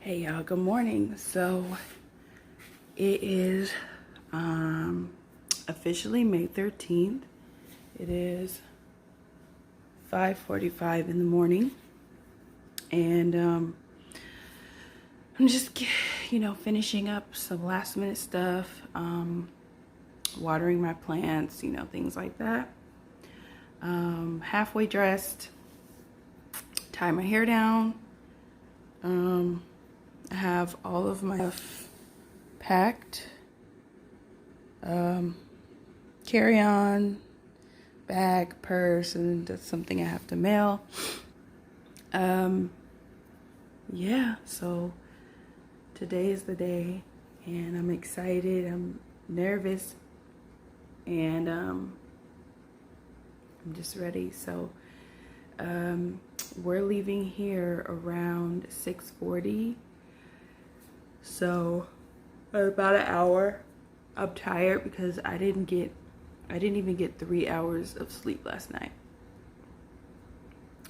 Hey y'all, good morning. So it is officially May 13th. It is 5:45 in the morning, and I'm just finishing up some last minute stuff, watering my plants, things like that. Halfway dressed, tie my hair down. I have all of my stuff packed. Carry-on, bag, purse, and that's something I have to mail. Yeah, so today is the day, and I'm excited. I'm nervous, and I'm just ready. So we're leaving here around 6:40. So about an hour. I'm tired because I didn't even get 3 hours of sleep last night.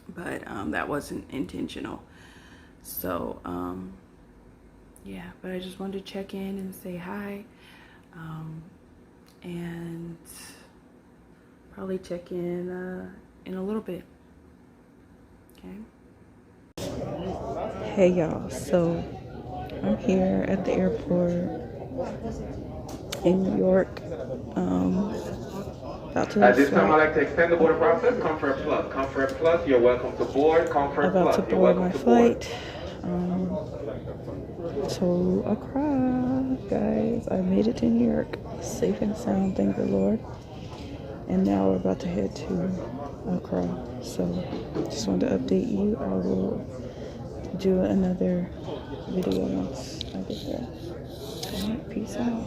But that wasn't intentional. So yeah, but I just wanted to check in and say hi. And probably check in a little bit. Okay. Hey y'all, so I'm here at the airport in New York. About to At this time, I'd like to extend the boarding process. Comfort Plus. Comfort Plus, you're welcome to board. Comfort about Plus, to you're board welcome my to flight board. to Accra, guys. I made it to New York safe and sound, thank the Lord. And now we're about to head to Accra. So just wanted to update you. I will do another video once I get there. All right, peace out.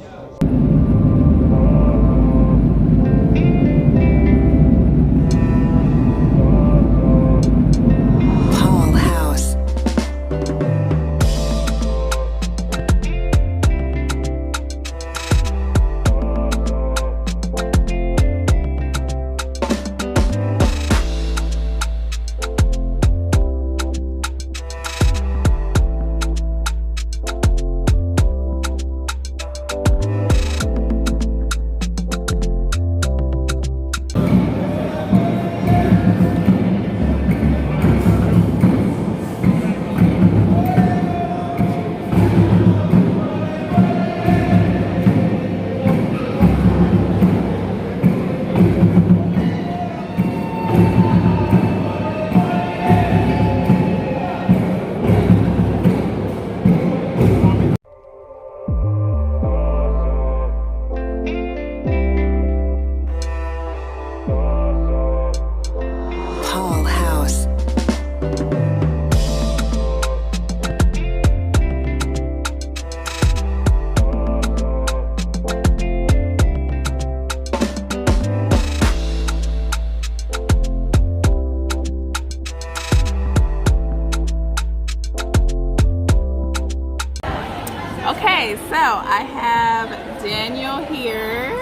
Okay, so I have Daniel here,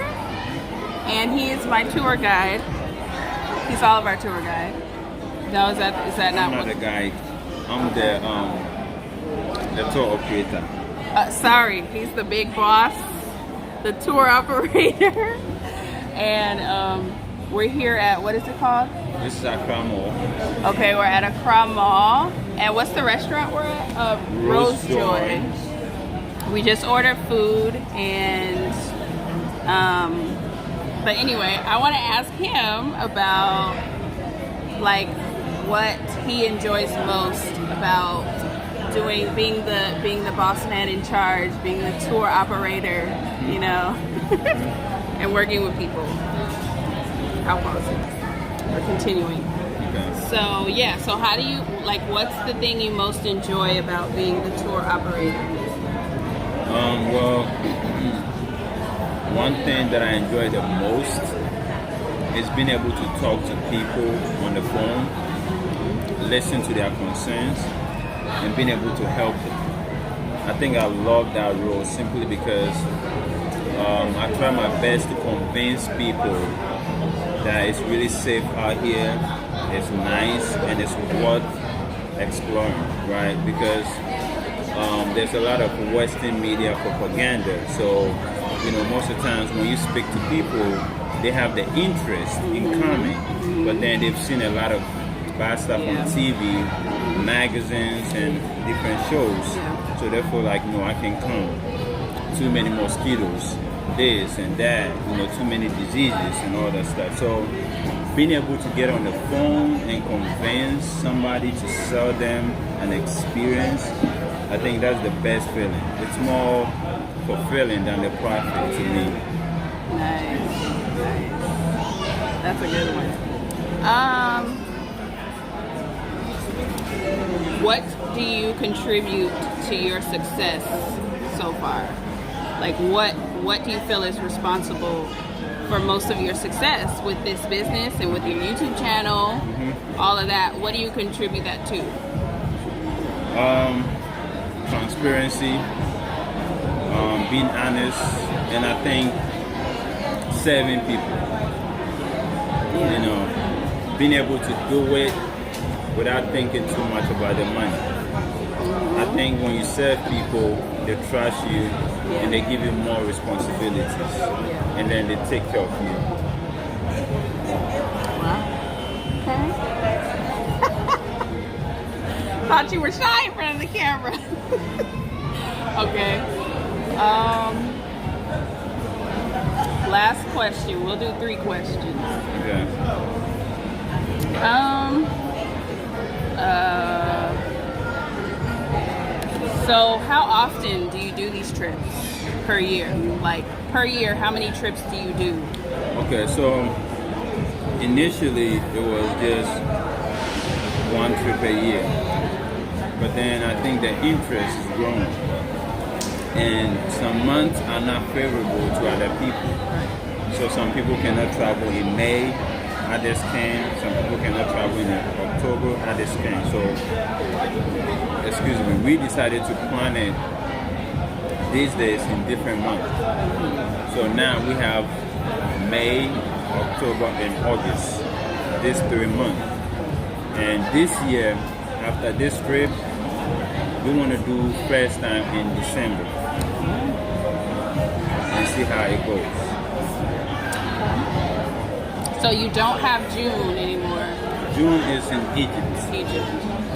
and he is my tour guide. He's all of our tour guide. No, is that not? I'm not the guide. I'm the tour operator. Sorry, he's the big boss, the tour operator, and we're here at, what is it called? This is Accra Mall. Okay, we're at Accra Mall, and what's the restaurant we're at? Rose Joy. We just ordered food, and but anyway, I want to ask him about like what he enjoys most about being the boss man in charge, being the tour operator, and working with people. How close? We're continuing. Okay. So yeah, so how do you what's the thing you most enjoy about being the tour operator? Well, one thing that I enjoy the most is being able to talk to people on the phone, listen to their concerns, and being able to help them. I think I love that role simply because I try my best to convince people that it's really safe out here, it's nice, and it's worth exploring, right? Because there's a lot of Western media propaganda. So, most of the times when you speak to people, they have the interest in coming, but then they've seen a lot of bad stuff on TV, magazines, and different shows. So they feel like, no, I can come. Too many mosquitoes, this and that, too many diseases and all that stuff. So being able to get on the phone and convince somebody to sell them an experience, I think that's the best feeling. It's more fulfilling than the profit to me. Nice. That's a good one. What do you contribute to your success so far? Like what do you feel is responsible for most of your success with this business and with your YouTube channel, all of that? What do you contribute that to? Transparency, being honest, and I think serving people. Being able to do it without thinking too much about the money. I think when you serve people, they trust you and they give you more responsibilities, and then they take care of you. Okay. Thought you were shy in front of the camera. Okay. Last question. We'll do 3 questions. Okay. So how often do you do these trips per year? Like per year, how many trips do you do? Okay, so initially it was just 1 trip a year, but then I think the interest is growing, and some months are not favorable to other people. So some people cannot travel in May, others can. Some people cannot travel in October, others can. So, we decided to plan it these days in different months. So now we have May, October, and August, these 3 months. And this year, after this trip, we want to do first time in December and see how it goes. So you don't have June anymore? June is in Egypt. Egypt.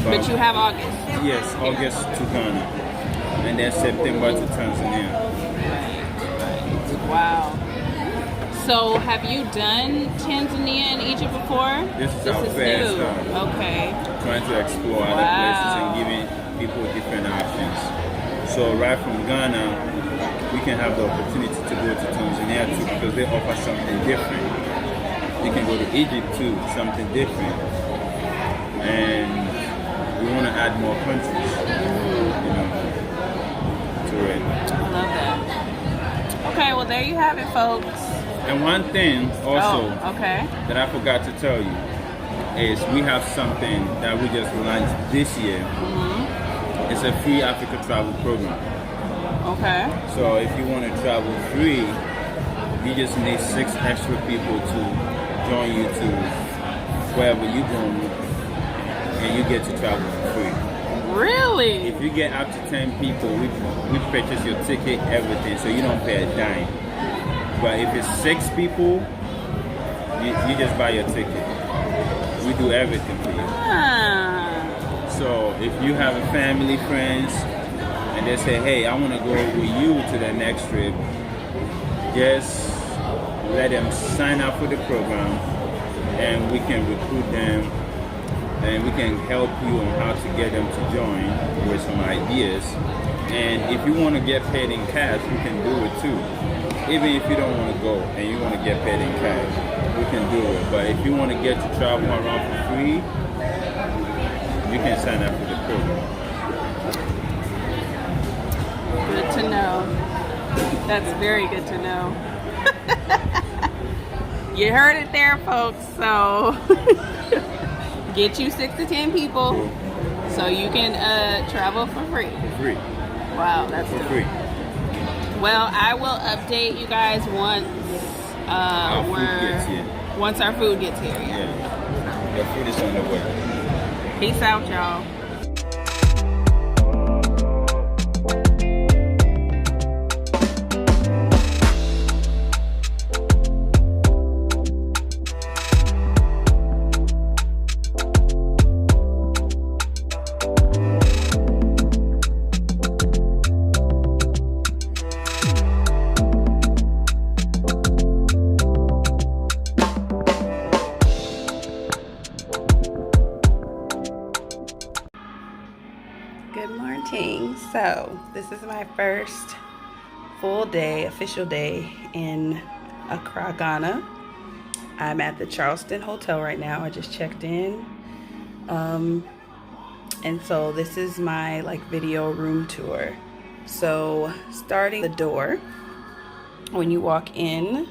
But you have August? Yes, August to Ghana. And then September to Tanzania. Right. Wow. So have you done Tanzania and Egypt before? This is our first time. Okay. Trying to explore other places and giving people different options. So right from Ghana, we can have the opportunity to go to Tanzania too, because they offer something different. You can go to Egypt too, something different. And we want to add more countries, to it. I love that. Okay, well there you have it, folks. And one thing also okay, that I forgot to tell you is we have something that we just launched this year. It's a free Africa travel program. Okay. So if you want to travel free, you just need 6 extra people to join you to wherever you're going, and you get to travel for free. Really? If you get up to 10 people, we purchase your ticket, everything, so you don't pay a dime. But if it's 6 people, you just buy your ticket. We do everything for you. So if you have a family, friends, and they say, hey, I want to go with you to the next trip, just let them sign up for the program, and we can recruit them, and we can help you on how to get them to join with some ideas. And if you want to get paid in cash, we can do it too. Even if you don't want to go and you want to get paid in cash, we can do it. But if you want to get to travel around for free, you can sign up for the program. Good to know. That's very good to know. You heard it there, folks. So get you 6 to 10 people so you can travel for free. For free. Wow, that's for dope. free. Well, I will update you guys once once our food gets here. Yeah. Your food is on the way. Peace out, y'all. Good morning. So, this is my first full day, official day in Accra, Ghana. I'm at the Charleston Hotel right now. I just checked in. And so this is my video room tour. So, starting the door, when you walk in,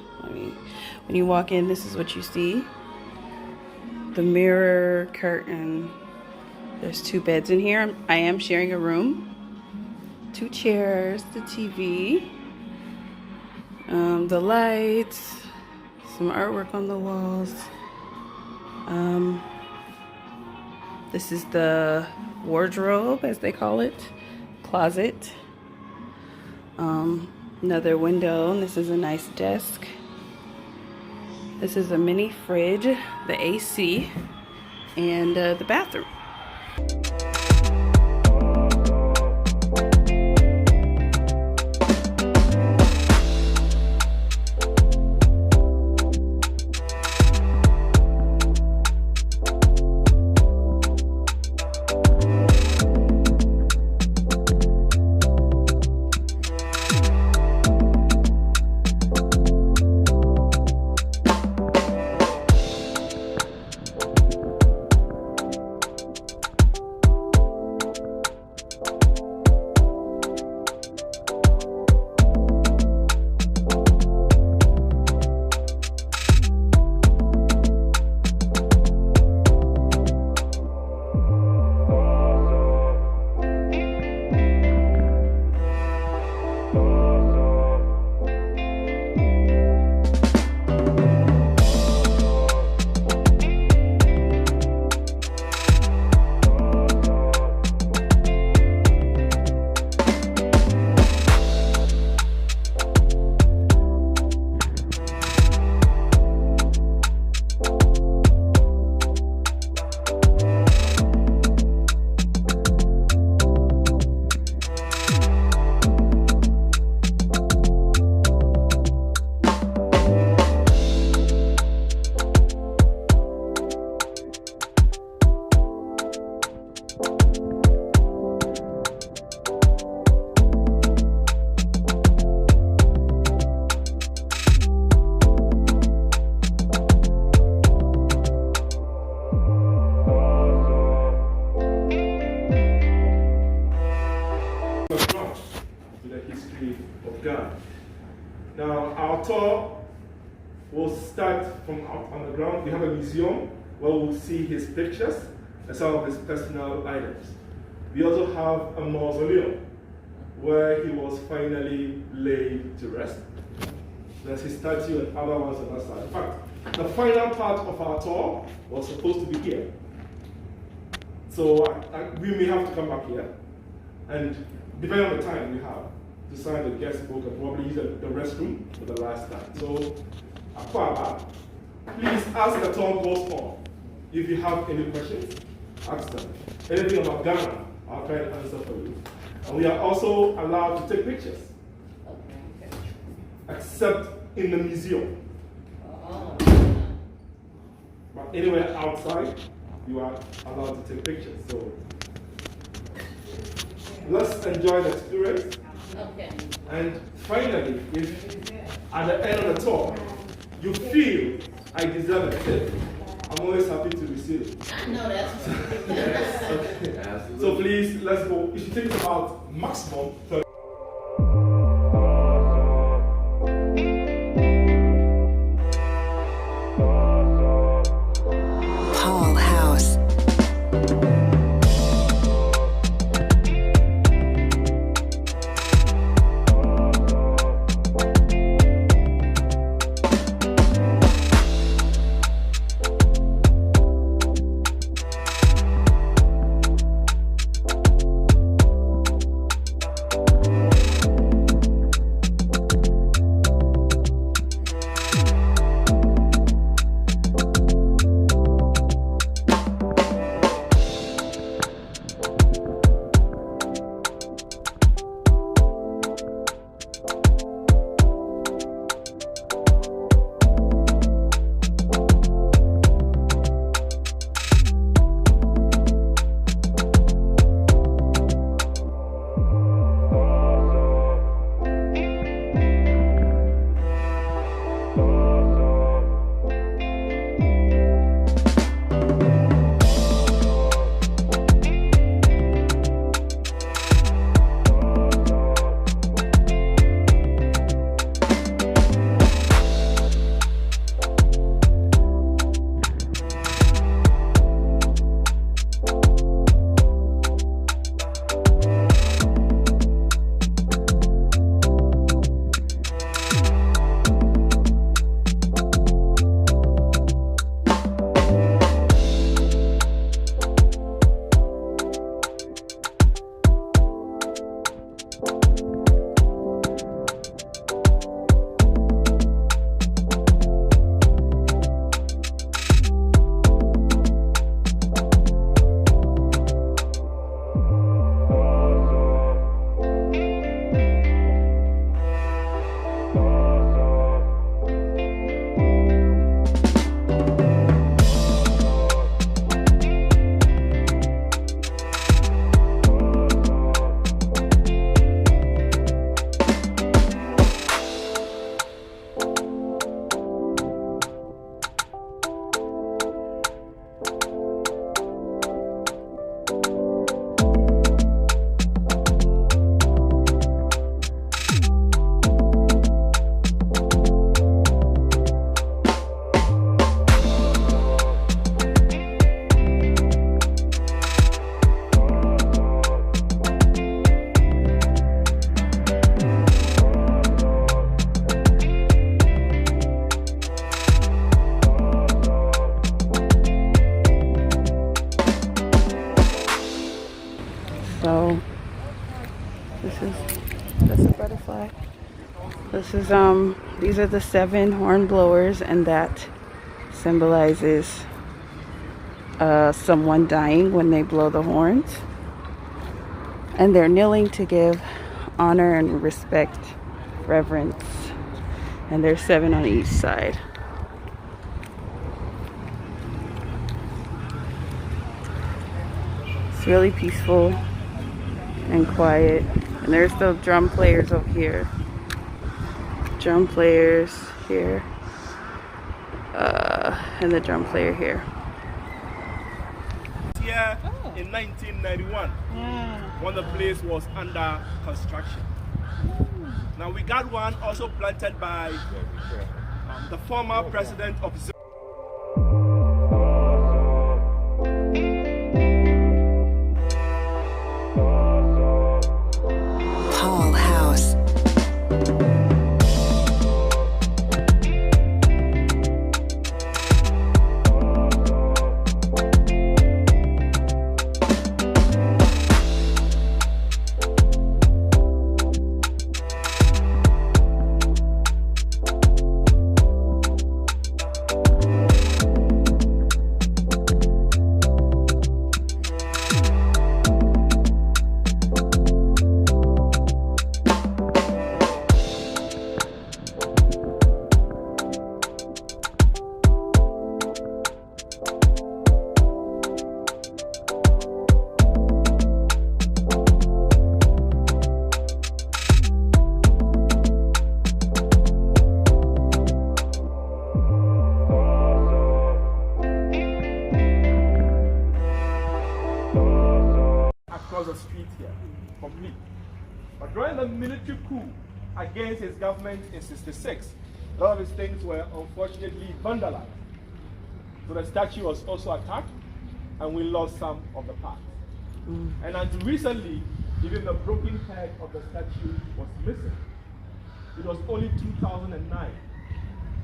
this is what you see. The mirror, curtain. There's 2 beds in here. I am sharing a room. 2 chairs, the TV, the lights, some artwork on the walls. This is the wardrobe, as they call it, closet. Another window, and this is a nice desk. This is a mini fridge, the AC, and the bathroom. Now, our tour will start from out on the ground. We have a museum where we'll see his pictures and some of his personal items. We also have a mausoleum where he was finally laid to rest. There's his statue and other ones on that side. In fact, the final part of our tour was supposed to be here. So we may have to come back here. And depending on the time we have, to sign the guest book and probably use the restroom for the last time. So, Akwaba, please, as the tour goes on, if you have any questions, ask them. Anything about Ghana, I'll try to answer for you. And we are also allowed to take pictures, except in the museum. But anywhere outside, you are allowed to take pictures. So, let's enjoy the experience. Okay. And finally, if at the end of the tour, you feel I deserve a tip, I'm always happy to receive it. No, that's Yes. Okay. So please, let's go. It should take about maximum 30. Paul House. So that's a butterfly. This is these are the 7 horn blowers, and that symbolizes someone dying when they blow the horns. And they're kneeling to give honor and respect, reverence. And there's 7 on each side. It's really peaceful and quiet. And there's the drum players over here. Drum players here. And the drum player here. Here in 1991, when the place was under construction. Now we got one also planted by the former president of Paul House. across the street here, complete. But during the military coup against his government in '66, a lot of his things were unfortunately vandalized. So the statue was also attacked, and we lost some of the parts. And until recently, even the broken head of the statue was missing. It was only 2009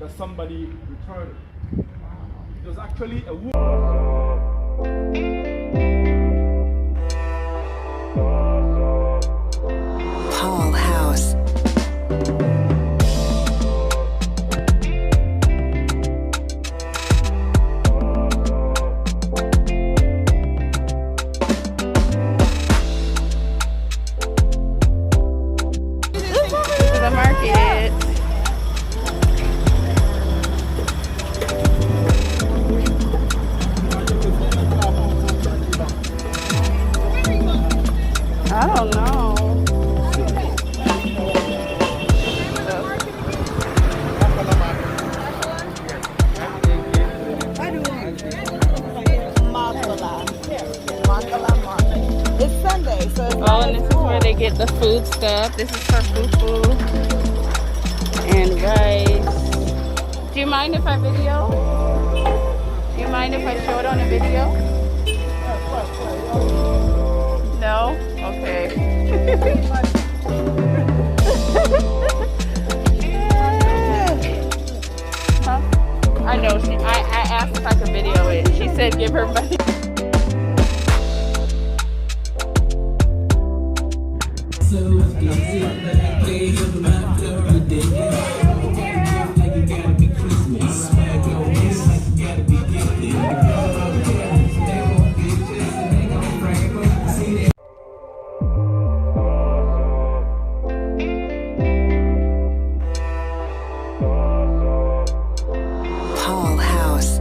that somebody returned it. It was actually a woman. Paul House. The market. I don't know. It's Sunday, so it's Oh, and this is where they get the food stuff. This is for fufu and rice. Do you mind if I video? Do you mind if I show it on a video? No? Okay. Huh? I know. I asked if I could video it. She said give her money. Paul House.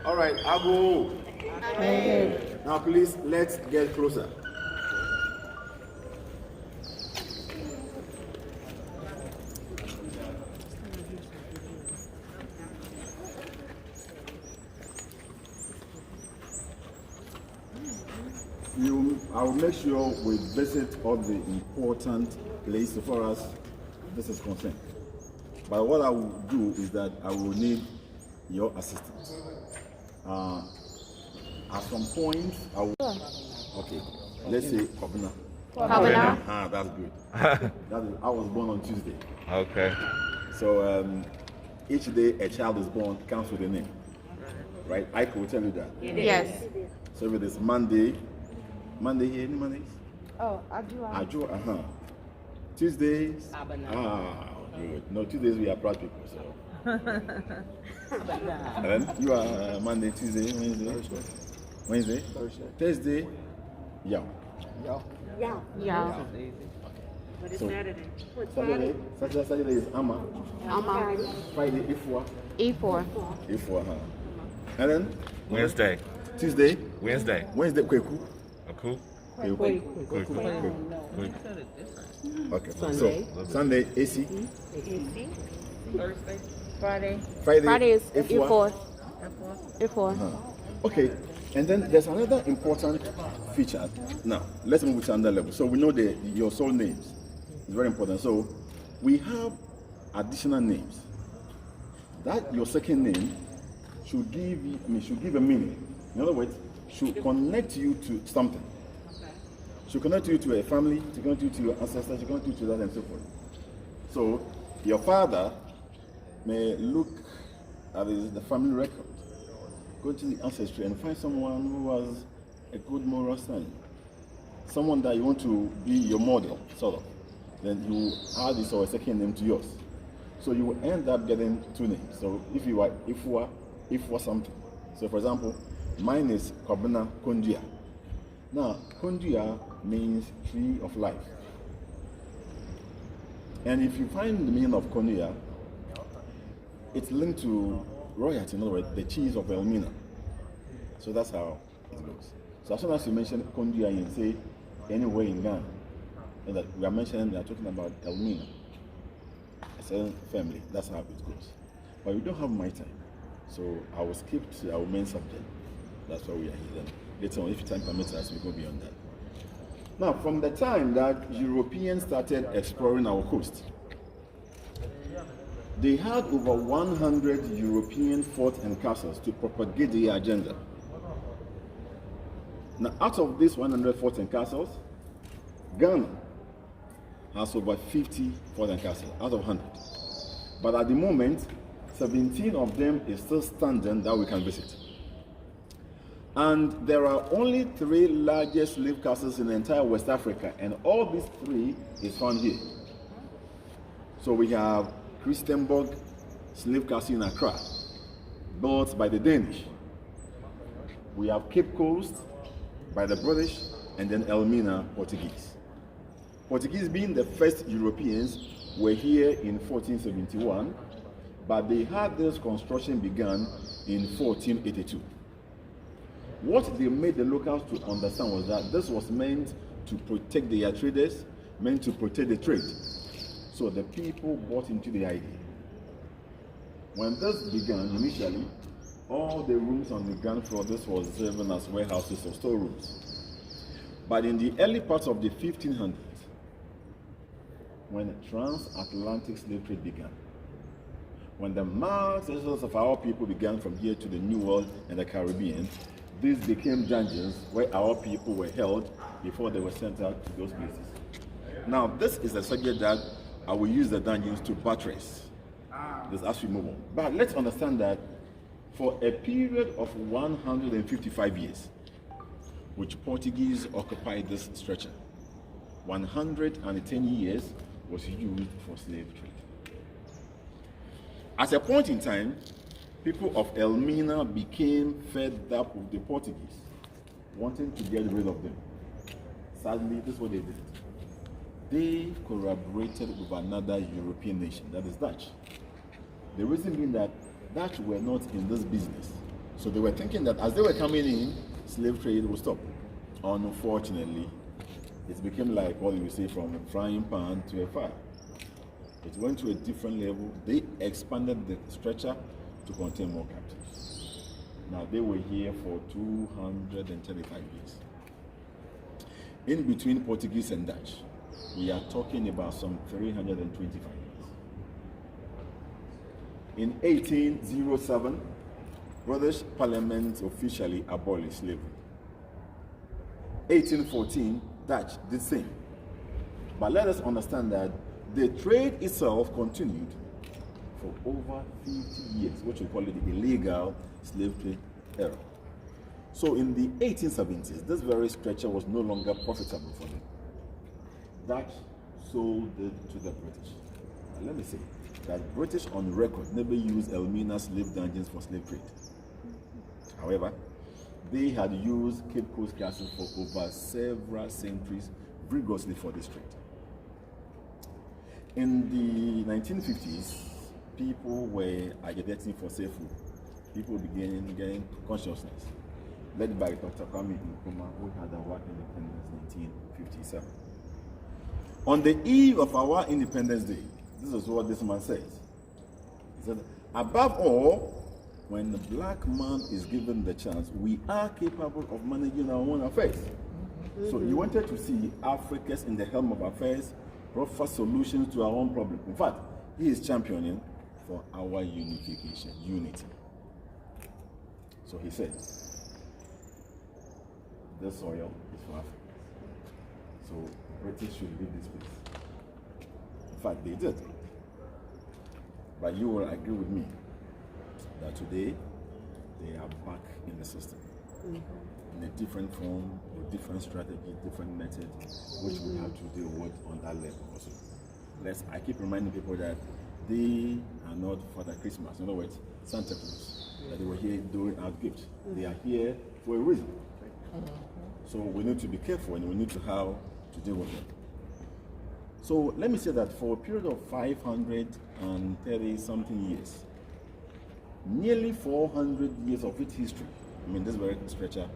All right, Abu. Now, please, let's get closer. I'll make sure we visit all the important places as far as this is concerned. But what I will do is that I will need your assistance. At some point, I will. Okay, let's say Kobina. That's good. I was born on Tuesday. Okay. So each day a child is born comes with a name, right? I could tell you that. Yes. So if it is Monday here, any Mondays? Oh, Aju. Aju, Tuesdays? Good. No, Tuesdays we are proud people, so. And then you are Monday, Tuesday, Wednesday? Thursday? Yeah. But it's So, Saturday. Saturday is Ama. Friday, Ifwa. Ifwa, And then? Wednesday. Tuesday? Wednesday. Kweku. Cool. Kweku. Okay. So, Sunday, AC. Friday is Ifwa. Okay. And then there's another important feature. Now, let's move to another level. So we know your soul names. It's very important. So we have additional names. That your second name should give a meaning. In other words, should connect you to something. Should connect you to a family, should connect you to your ancestors, should connect you to that and so forth. So your father may look at the family record, go to the ancestry and find someone who was a good moral standing. Someone that you want to be your model, sort of. Then you add this or a second name to yours. So you will end up getting two names. So if you are Ifwa something. So for example, mine is Kobina Kondia. Now, Kondia means tree of life. And if you find the meaning of Kondia, it's linked to royalty, in other words, the cheese of Elmina. So that's how it goes. So as soon as you mention Kondia and say anywhere in Ghana, and that we are talking about Elmina, a certain family. That's how it goes. But we don't have my time, so I will skip to our main subject. That's why we are here. Then later on, if time permits us, we go beyond that. Now, from the time that Europeans started exploring our coast, they had over 100 European forts and castles to propagate their agenda. Now, out of these 100 forts and castles, Ghana has over 50 forts and castles out of 100. But at the moment, 17 of them is still standing that we can visit. And there are only 3 largest slave castles in the entire West Africa, and all these 3 is found here. So we have Christiansborg slave castle in Accra, built by the Danish. We have Cape Coast by the British, and then Elmina, Portuguese. Portuguese, being the first Europeans, were here in 1471, but they had this construction begun in 1482. What they made the locals to understand was that this was meant to protect their traders, meant to protect the trade. So the people bought into the idea. When this began initially, all the rooms on the ground floor, this was serving as warehouses or storerooms. But in the early parts of the 1500s, when the transatlantic slave trade began, when the mass exodus of our people began from here to the New World and the Caribbean, these became dungeons where our people were held before they were sent out to those places. Now, this is a subject that I will use the dungeons to buttress this as we move on. But let's understand that for a period of 155 years, which Portuguese occupied this stretcher, 110 years was used for slave trade. At a point in time, people of Elmina became fed up with the Portuguese. wanting to get rid of them. Sadly, this is what they did. They collaborated with another European nation, that is Dutch. The reason being that Dutch were not in this business. So they were thinking that as they were coming in, slave trade would stop. Unfortunately, it became like what you say, from a frying pan to a fire. It went to a different level. They expanded the stretcher to contain more captives. Now they were here for 235 years. In between Portuguese and Dutch, we are talking about some 325 years. In 1807, British Parliament officially abolished slavery. 1814, Dutch did the same. But let us understand that the trade itself continued for over 50 years, which we call it the illegal slave trade era. So in the 1870s, this very stretcher was no longer profitable for them. Dutch sold it to the British. And let me say that British on record never used Elmina slave dungeons for slave trade. However, they had used Cape Coast Castle for over several centuries rigorously for this trade. In the 1950s, people were agitating for safe food. People began getting consciousness, led by Dr. Kwame Nkrumah, who had our independence in 1957. On the eve of our Independence Day, this is what this man says. He said, above all, when the black man is given the chance, we are capable of managing our own affairs. So he wanted to see Africans in the helm of affairs, proffer solutions to our own problems. In fact, he is championing for our unification, unity. So he said, this soil is for Africa. So British should leave this place. In fact, they did. But you will agree with me that today they are back in the system. In a different form, with different strategy, different method, which we have to deal with on that level also. I keep reminding people that they are not Father Christmas. In other words, Santa Claus, that they were here doing our gifts. They are here for a reason. So we need to be careful and we need to how to deal with them. So let me say that for a period of 530 something years, nearly 400 years of its history, I mean, this very stretcher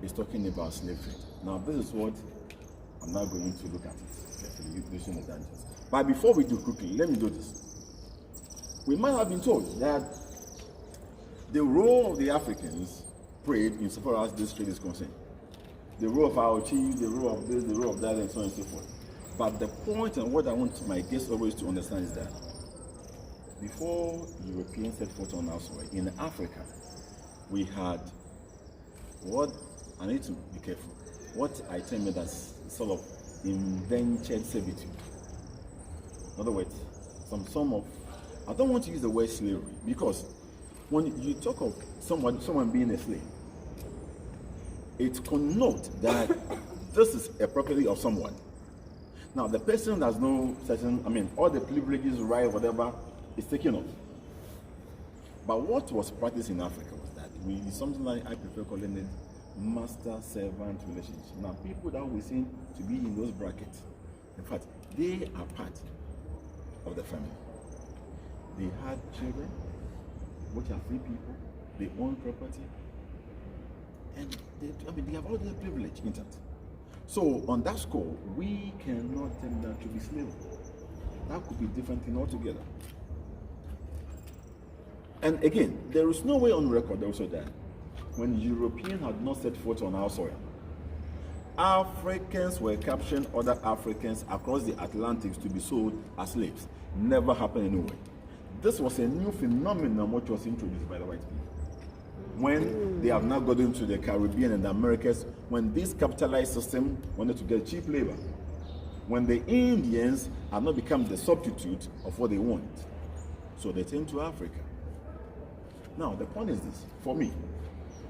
is talking about slave trade. Now, this is what I'm now going to look at it carefully, using the dungeons. But before we do quickly, let me do this. We might have been told that the role of the Africans played insofar as this trade is concerned. The role of our chief, the role of this, the role of that, and so on and so forth. But the point and what I want my guests always to understand is that before Europeans set foot on our soil, in Africa, we had what, I need to be careful, what I term it as sort of indentured servitude. In other words, some of, I don't want to use the word slavery, because when you talk of someone being a slave, it connotes that this is a property of someone. Now, the person has no certain, I mean, all the privileges, right, whatever, is taken off. But what was practiced in Africa was that we, something like, I prefer calling it master-servant relationship. Now, people that we seem to be in those brackets, in fact, they are part of the family. They had children, which are free people, they own property, and they have all their privilege intact. So on that score, we cannot tell that to be slavery. That could be a different thing altogether. And again, there is no way on record also that when Europeans had not set foot on our soil, Africans were capturing other Africans across the Atlantic to be sold as slaves. Never happened anyway. This was a new phenomenon which was introduced by the white people. When they have now got into the Caribbean and the Americas, when this capitalized system wanted to get cheap labor, when the Indians have not become the substitute of what they want, so they came to Africa. Now, the point is this, for me,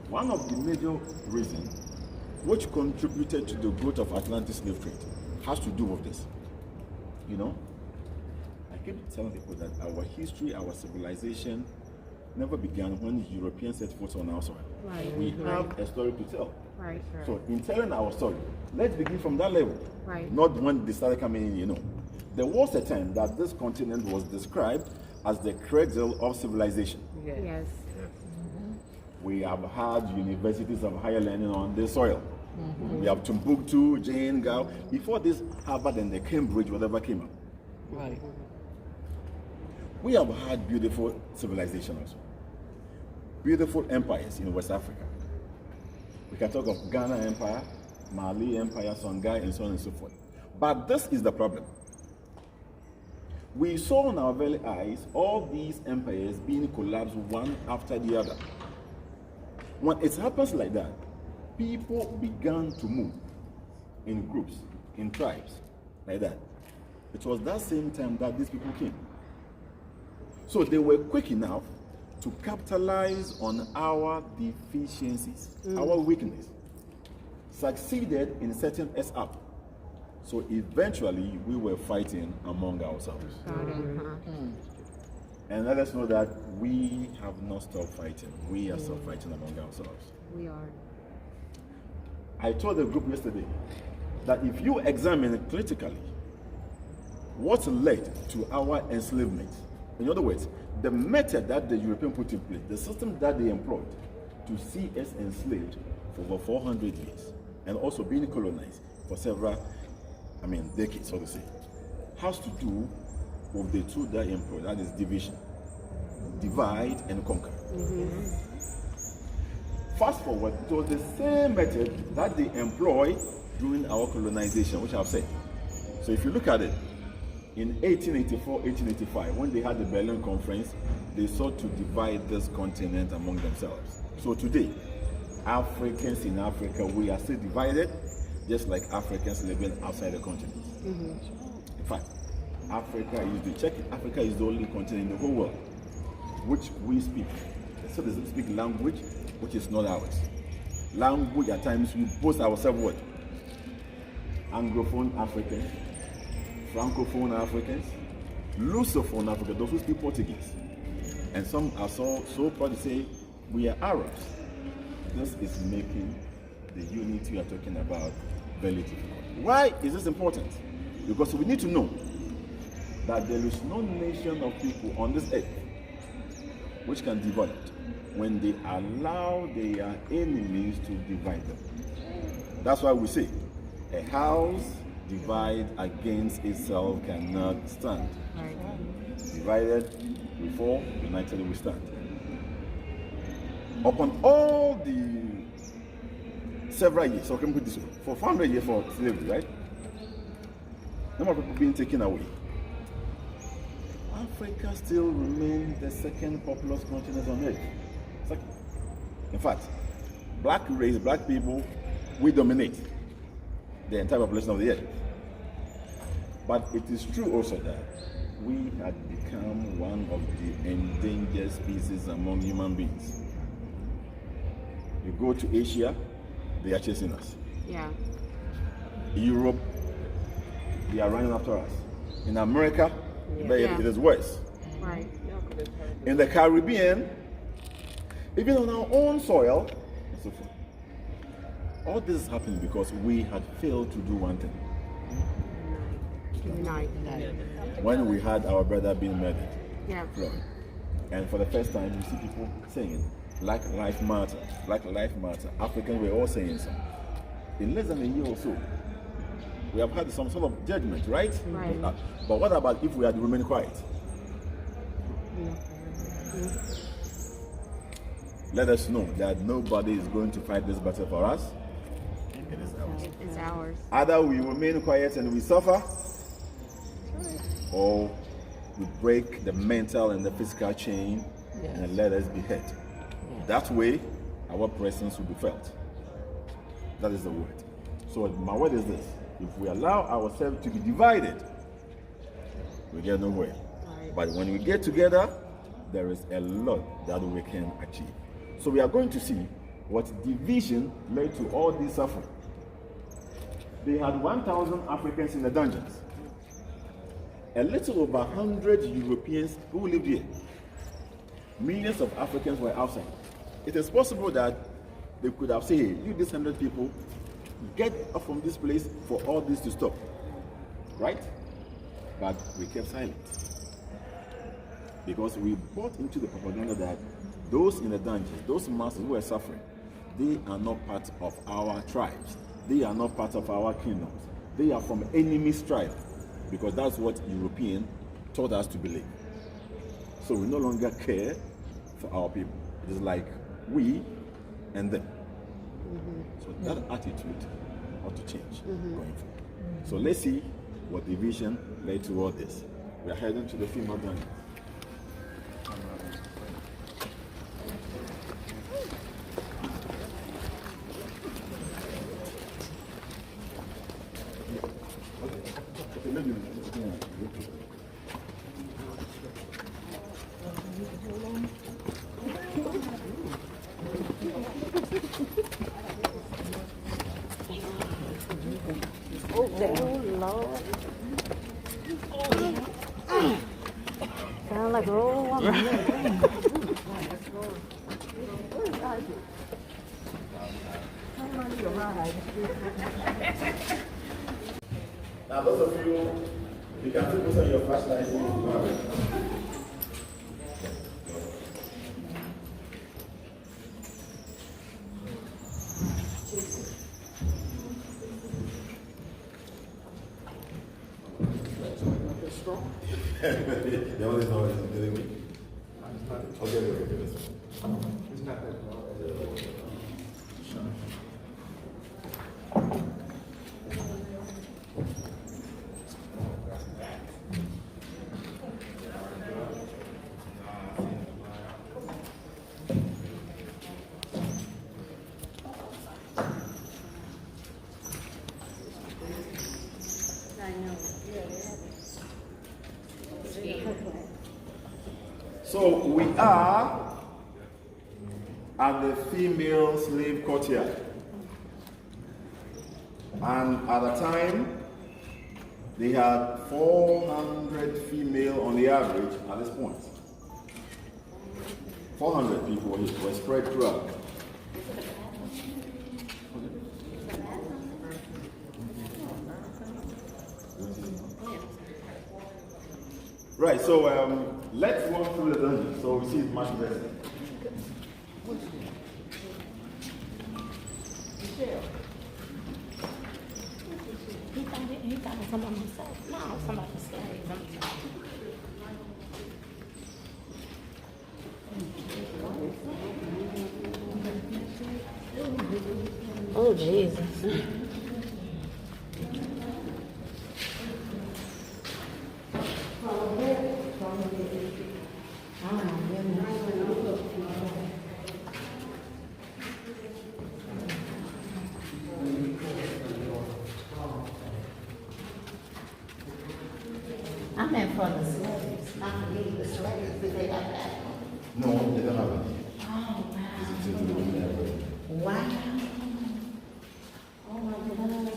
one of the major reasons which contributed to the growth of Atlantic slave trade has to do with this. You know, I keep telling people that our history, our civilization, never began when Europeans set foot on our soil. Right. We have a story to tell. Right. So in telling our story, let's begin from that level. Right. Not when they started coming in, There was a time that this continent was described as the cradle of civilization. Yes. We have had universities of higher learning on this soil. We have Timbuktu, Jane, Gao. Before this, Harvard and the Cambridge, whatever came up. Right. We have had beautiful civilization also. Beautiful empires in West Africa. We can talk of Ghana Empire, Mali Empire, Songhai, and so on and so forth. But this is the problem. We saw in our very eyes all these empires being collapsed one after the other. When it happens like that, people began to move in groups, in tribes, like that. It was that same time that these people came. So they were quick enough to capitalize on our deficiencies, our weakness, succeeded in setting us up. So eventually we were fighting among ourselves. And let us know that we have not stopped fighting. We are still fighting among ourselves. We are. I told the group yesterday that if you examine critically what led to our enslavement, in other words, the method that the Europeans put in place, the system that they employed to see us enslaved for over 400 years and also being colonized for several, decades, so to say, has to do with the tool that they employed, that is division. Divide and conquer. Fast forward, it was the same method that they employed during our colonization, which I've said. So if you look at it, in 1884, 1885, when they had the Berlin Conference, they sought to divide this continent among themselves. So today, Africans in Africa, we are still divided, just like Africans living outside the continent. In fact, Africa is the only continent in the whole world which we speak. So they speak language which is not ours. Language, at times, we boast ourselves what? Anglophone Africans, Francophone Africans, Lusophone Africans, those who speak Portuguese. And some are so proud to say, we are Arabs. This is making the unity we are talking about very difficult. Why is this important? Because we need to know that there is no nation of people on this earth which can develop when they allow their enemies to divide them. That's why we say, a house divided against itself cannot stand. Divided we fall, united we stand. Upon all the several years, so can put this way, for 400 years for slavery, right? Number of people being taken away. Africa still remains the second populous continent on earth. In fact, black race, black people, we dominate the entire population of the earth. But it is true also that we had become one of the endangered species among human beings. You go to Asia, they are chasing us. Yeah. Europe, they are running after us. In America, it is worse. Right. In the Caribbean, even on our own soil, and so forth. All this is happening because we had failed to do one thing. Unite. When we had our brother being murdered, Yeah. Floyd, and for the first time you see people saying, Black Lives Matter, Black Lives Matter. Africans were all saying so. In less than a year or so, we have had some sort of judgment, right? Right. But what about if we had remained quiet? Let us know that nobody is going to fight this battle for us. It is ours. It's ours. Either we remain quiet and we suffer, or we break the mental and the physical chain and let us be hurt. That way, our presence will be felt. That is the word. So my word is this: if we allow ourselves to be divided, we get nowhere. But when we get together, there is a lot that we can achieve. So we are going to see what division led to all this suffering. They had 1,000 Africans in the dungeons. A little over 100 Europeans who lived here. Millions of Africans were outside. It is possible that they could have said, hey, you these 100 people, get up from this place for all this to stop. Right? But we kept silent. Because we bought into the propaganda that those in the dungeons, those masters who are suffering, they are not part of our tribes. They are not part of our kingdoms. They are from enemy tribe. Because that's what Europeans taught us to believe. So we no longer care for our people. It is like we and them. So that attitude ought to change going forward. So let's see what the vision led to all this. We are heading to the female dungeon. Sound like an old woman. Now, those of you, you can put on your flashlight. The only thing is getting me. Okay. It's not that So we are at the female slave courtyard, and at the time they had 400 female on the average at this point. 400 people were spread throughout. Right, so let's walk through the dungeon so we see it much better. He thought it was somebody himself. No, somebody's slave. Oh, Jesus. I meant for the slaves, not to leave the slaves. Did they have that? No, they don't have it. Oh, wow. Wow. Oh, my God.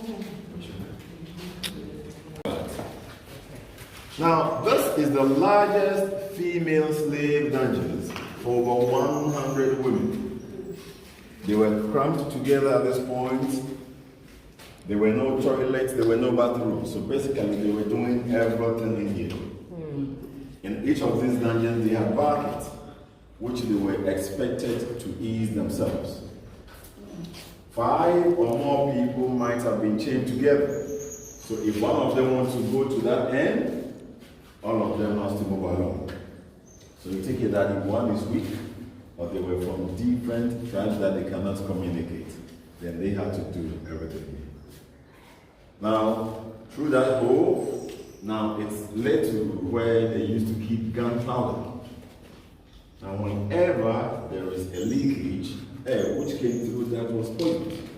Now, this is the largest female slave dungeons for over 100 women. They were crammed together at this point. There were no toilets, there were no bathrooms. So basically, they were doing everything in here. In each of these dungeons, they had buckets, which they were expected to ease themselves. 5 or more people might have been chained together. So if one of them wants to go to that end, all of them has to move along. So you take it that if one is weak, or they were from different tribes that they cannot communicate, then they had to do everything. Now, through that hole, now it's led to where they used to keep gunpowder. Now, whenever there is a leakage, air which came through that was poisoned.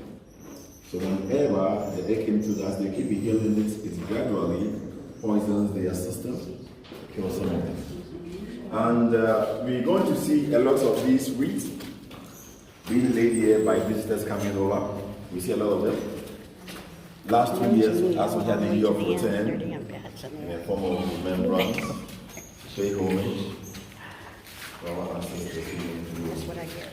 So whenever the air came through that, they keep inhaling it, it gradually poisons their system, kills some of them. And we're going to see a lot of these wreaths being laid here by visitors coming over. We see a lot of them. Last 2 years, as we had the year of return, in a form of remembrance, pay homage to our ancestors. That's what I get.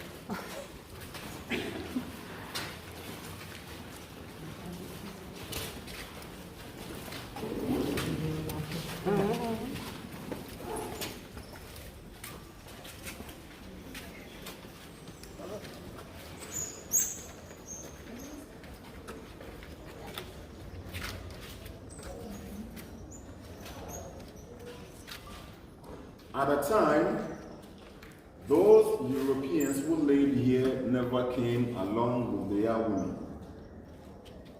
At the time, those Europeans who lived here never came along with their women.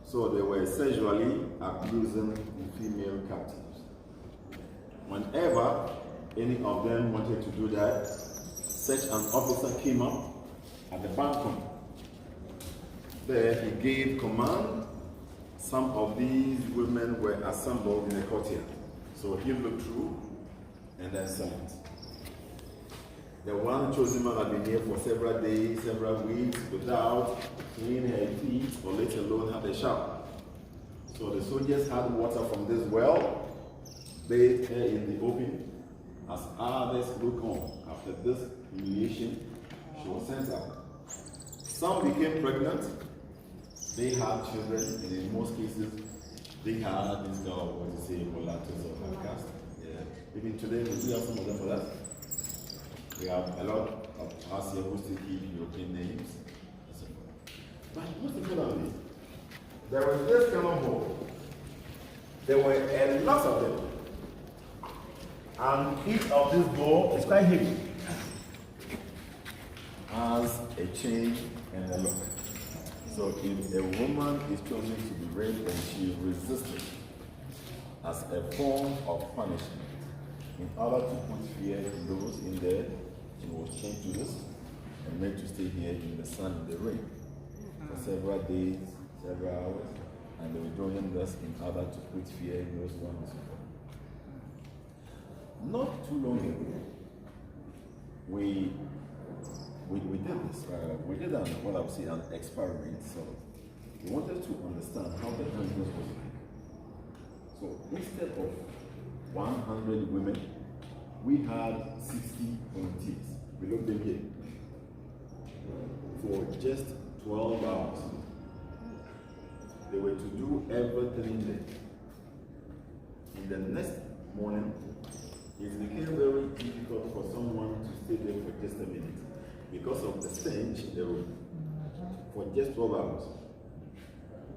So they were sexually abusing female captives. Whenever any of them wanted to do that, such an officer came up at the balcony. There he gave command. Some of these women were assembled in the courtyard. So he looked through and then silent. The one chosen man had been here for several days, several weeks, without cleaning her feet or let alone have a shower. So the soldiers had water from this well, bathed her in the open. As others looked on after this humiliation, she was sent out. Some became pregnant. They had children, and in most cases, they had this kind of, what you say, mulattoes or outcasts. Yeah. Even today, we do have some of them for that. We have a lot of us here who still keep European names. But most importantly, there was this kind of ball. There were a lot of them. And each of these balls is quite heavy. Has a chain and a lock. So if a woman is chosen to be raped and she resisted as a form of punishment, in order to put fear in those in there, she was chained to this and made to stay here in the sun and the rain for several days, several hours, and they were doing this in order to put fear in those ones. Not too long ago, we did this. We did what I would say an experiment. So we wanted to understand how the business was like. So instead of 100 women, we had 60 volunteers. We looked them here for just 12 hours. They were to do everything in there. In the next morning, it became very difficult for someone to stay there for just a minute because of the stench in the room for just 12 hours.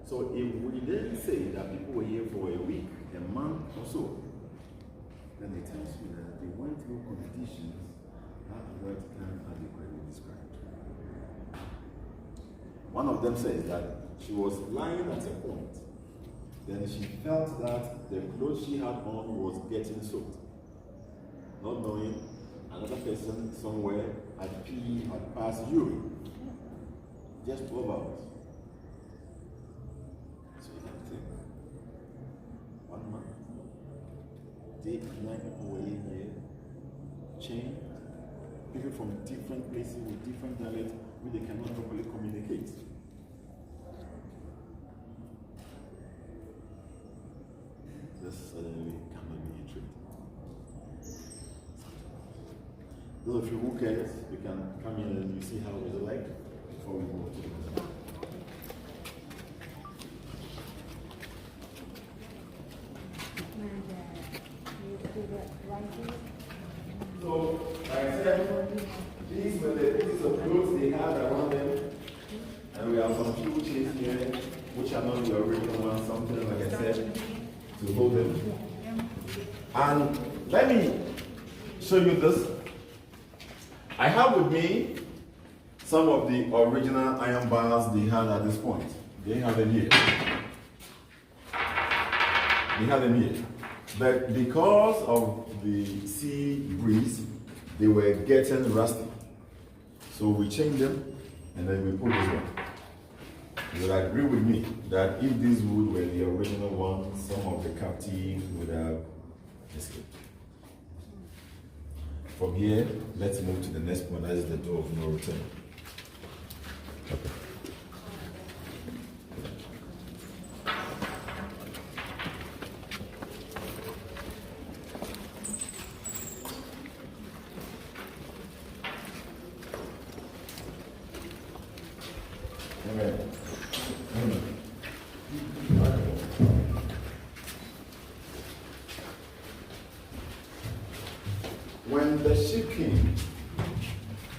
So if we then say that people were here for a week, a month or so, then it tells you that they went through conditions that word can adequately describe. One of them says that she was lying at a point. Then she felt that the clothes she had on was getting soaked. Not knowing another person somewhere had peed, had passed urine. Just 12 hours. So you can think. 1 month. Day and night people were in here. Chained. People from different places with different dialects which they cannot properly communicate. This suddenly cannot be treated. Those of you who cares, you can come in and you see how it's like before we move to the So, like I said, these were the pieces of clothes they had around them. And we have some few chains here, which are not the original ones, something like I said, to hold them. And let me show you this. I have with me some of the original iron bars they had at this point. They have them here. They have them here. But because of the sea breeze, they were getting rusty. So we changed them and then we put this one. You will agree with me that if this wood were the original one, some of the captives would have escaped. From here, let's move to the next one. That is the door of no return. When the ship came,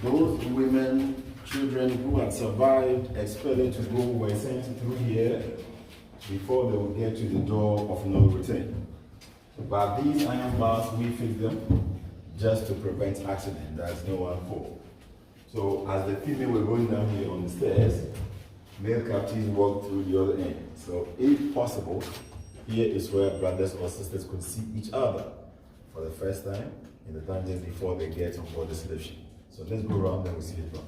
those women, children who had survived, expected to go, were sent through here before they would get to the door of no return. But these iron bars, we fixed them. just to prevent accident. That's no one fault. So as the female were going down here on the stairs, male captives walked through the other end. So if possible, here is where brothers or sisters could see each other for the first time in the dungeons before they get on board the slave ship. So let's go around and we'll see it from.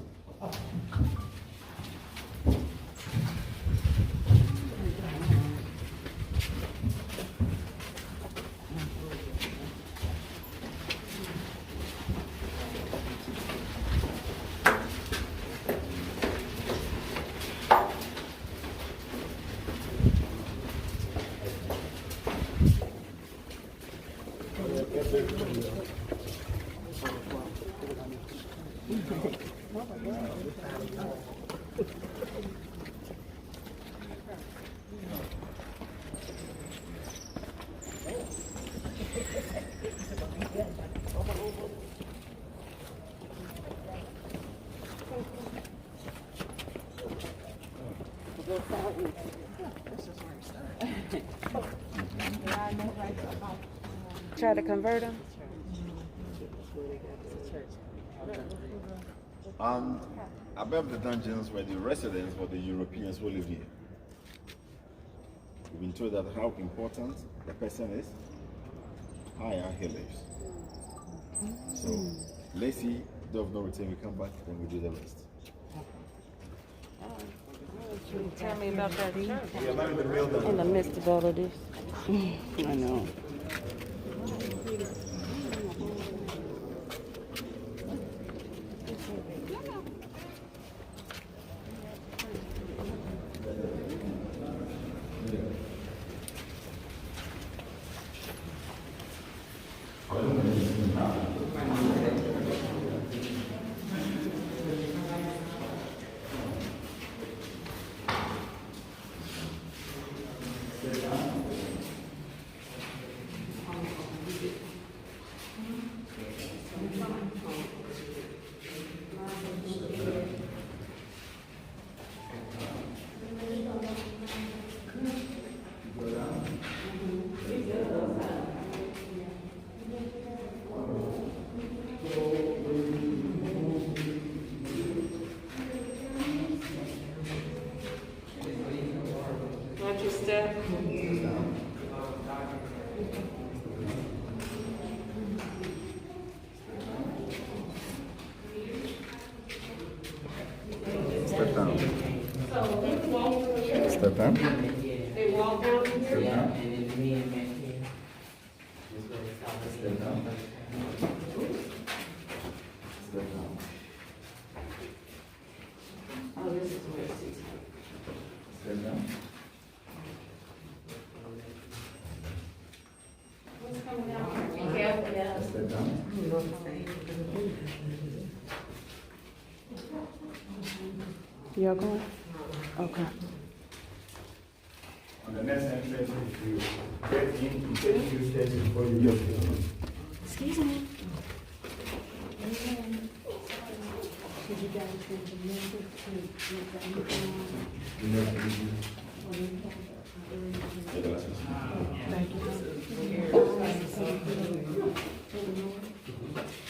Try to convert them. Above the dungeons were the residents for the Europeans who live here. We've been told that how important the person is, higher he lives. So let's see, those no return, we come back and we do the rest. Tell me about that church. In the midst of all of this. I know. Watch your step. Step down. Step down. They walk down. Step down. Step down. Step down. Oh, this is where it's. Step down. Be careful now. Step down. Y'all going? Okay. On the next entrance, if you get in, you take a few steps before you get in. Excuse me.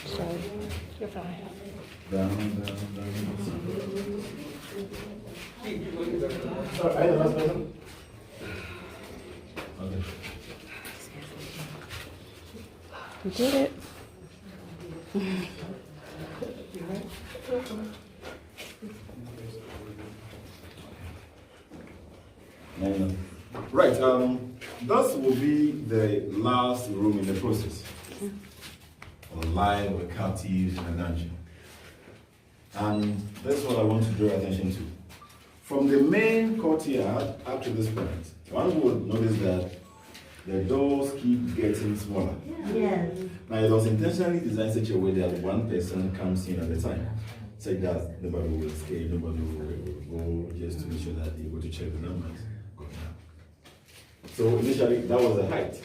Sorry. You're fine. Down, down, down. Sorry, are you the last person? Okay. You did it. Right, that will be the last room in the process. Alive with captives in a dungeon. And that's what I want to draw attention to. From the main courtyard up to this point, one would notice that the doors keep getting smaller. Yes. Now it was intentionally designed such a way that one person comes in at a time. So that nobody will escape, nobody will go, just to make sure that they go to check the numbers. So initially that was the height.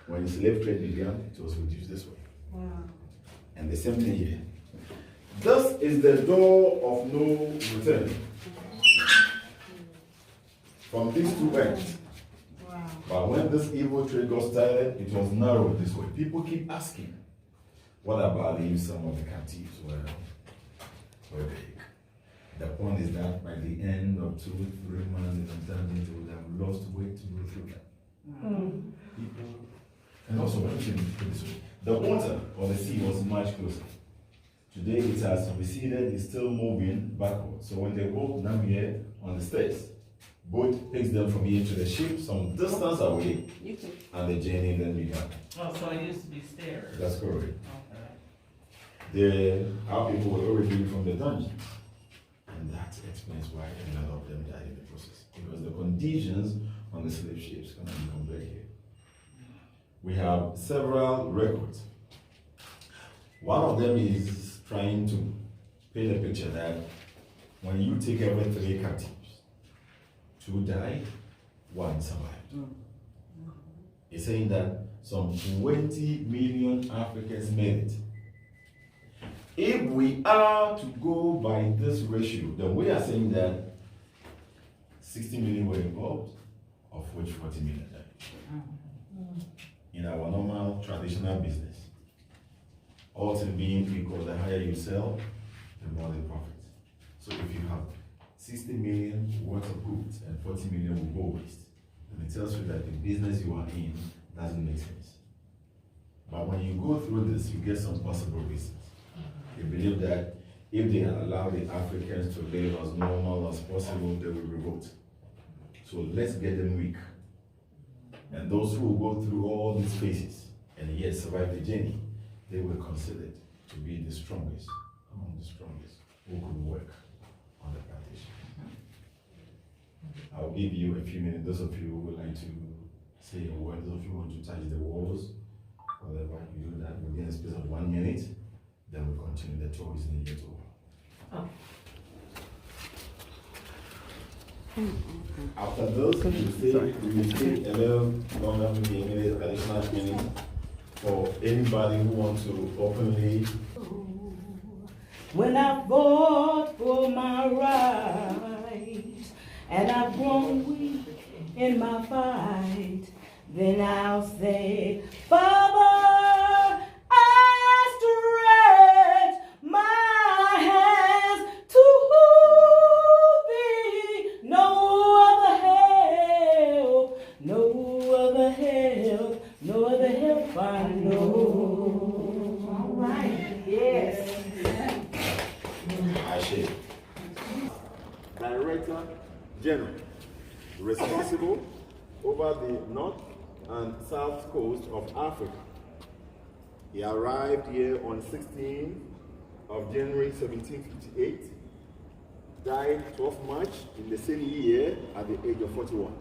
When slave trade began, it was reduced this way. Wow. And the same thing here. This is the door of no return. From these two ends. Wow. But when this evil trade got started, it was narrowed this way. People keep asking, What about if some of the captives were big? The point is that by the end of 2-3 months, they would have lost weight to go through that. People, and also, let me put this way. The water or the sea was much closer. Today it has receded, it's still moving backward. So when they walk down here on the stairs, boat takes them from here to the ship, some distance away, and the journey then began. Oh, so it used to be stairs. That's correct. Okay. Our people were already from the dungeons. And that explains why a lot of them died in the process. Because the conditions on the slave ships cannot be compared here. We have several records. One of them is trying to paint a picture that when you take every 3 captives, 2 died, 1 survived. It's saying that some 20 million Africans made it. If we are to go by this ratio, then we are saying that 60 million were involved, of which 40 million died. In our normal traditional business, all things being equal, the higher you sell, the more the profit. So if you have 60 million worth of goods and 40 million will go waste, then it tells you that the business you are in doesn't make sense. But when you go through this, you get some possible reasons. They believe that if they allow the Africans to live as normal as possible, they will revolt. So let's get them weak. And those who will go through all these phases and yet survive the journey, they were considered to be the strongest, among the strongest, who could work on the plantation. I'll give you a few minutes. Those of you who would like to say a word, those of you who want to touch the walls, whatever, you do that within a space of 1 minute. Then we continue. The tour is nearly over. After this, we will stay a little longer, maybe a minute, additional minute, for anybody who wants to openly. When I fought for my right, and I've grown weak in my fight, then I'll say, Father, Director General, responsible over the north and south coast of Africa. He arrived here on 16th of January 1758, died 12 March in the same year at the age of 41.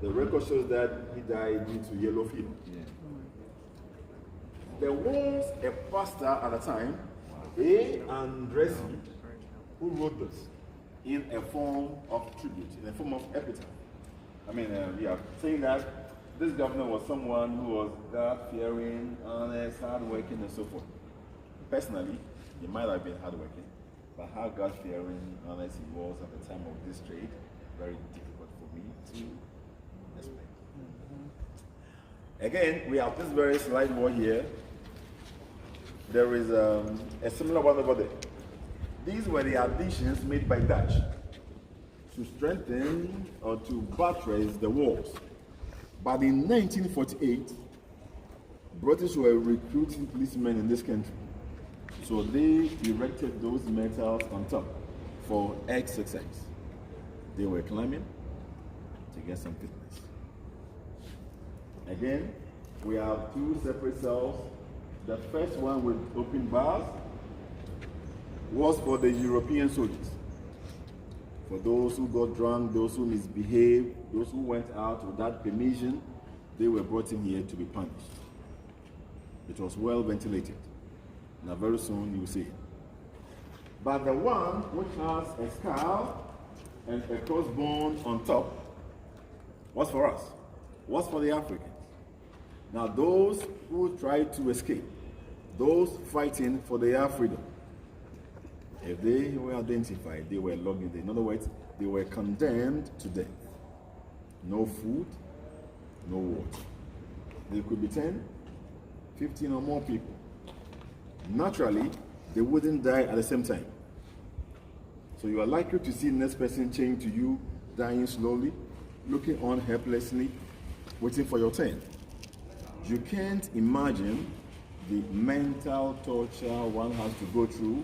The record shows that he died due to yellow fever. There was a pastor at the time, A. Andresi, who wrote this in a form of tribute, in a form of epitaph. I mean, saying that this governor was someone who was God-fearing, honest, hardworking, and so forth. Personally, he might have been hardworking, but how God-fearing, honest he was at the time of this trade, very difficult for me to explain. Again, we have this very slide wall here. There is a similar one over there. These were the additions made by Dutch to strengthen or to buttress the walls. But in 1948, British were recruiting policemen in this country. So they erected those metals on top for exercise. They were climbing to get some fitness. Again, we have 2 separate cells. The first one with open bars was for the European soldiers. For those who got drunk, those who misbehaved, those who went out without permission, they were brought in here to be punished. It was well ventilated. Now very soon you will see it. But the one which has a skull and a crossbone on top was for us, was for the Africans. Now those who tried to escape, those fighting for their freedom, if they were identified, they were locked in there. In other words, they were condemned to death. No food, no water. There could be 10, 15 or more people. naturally, they wouldn't die at the same time. So you are likely to see the next person chained to you, dying slowly, looking on helplessly, waiting for your turn. You can't imagine the mental torture one has to go through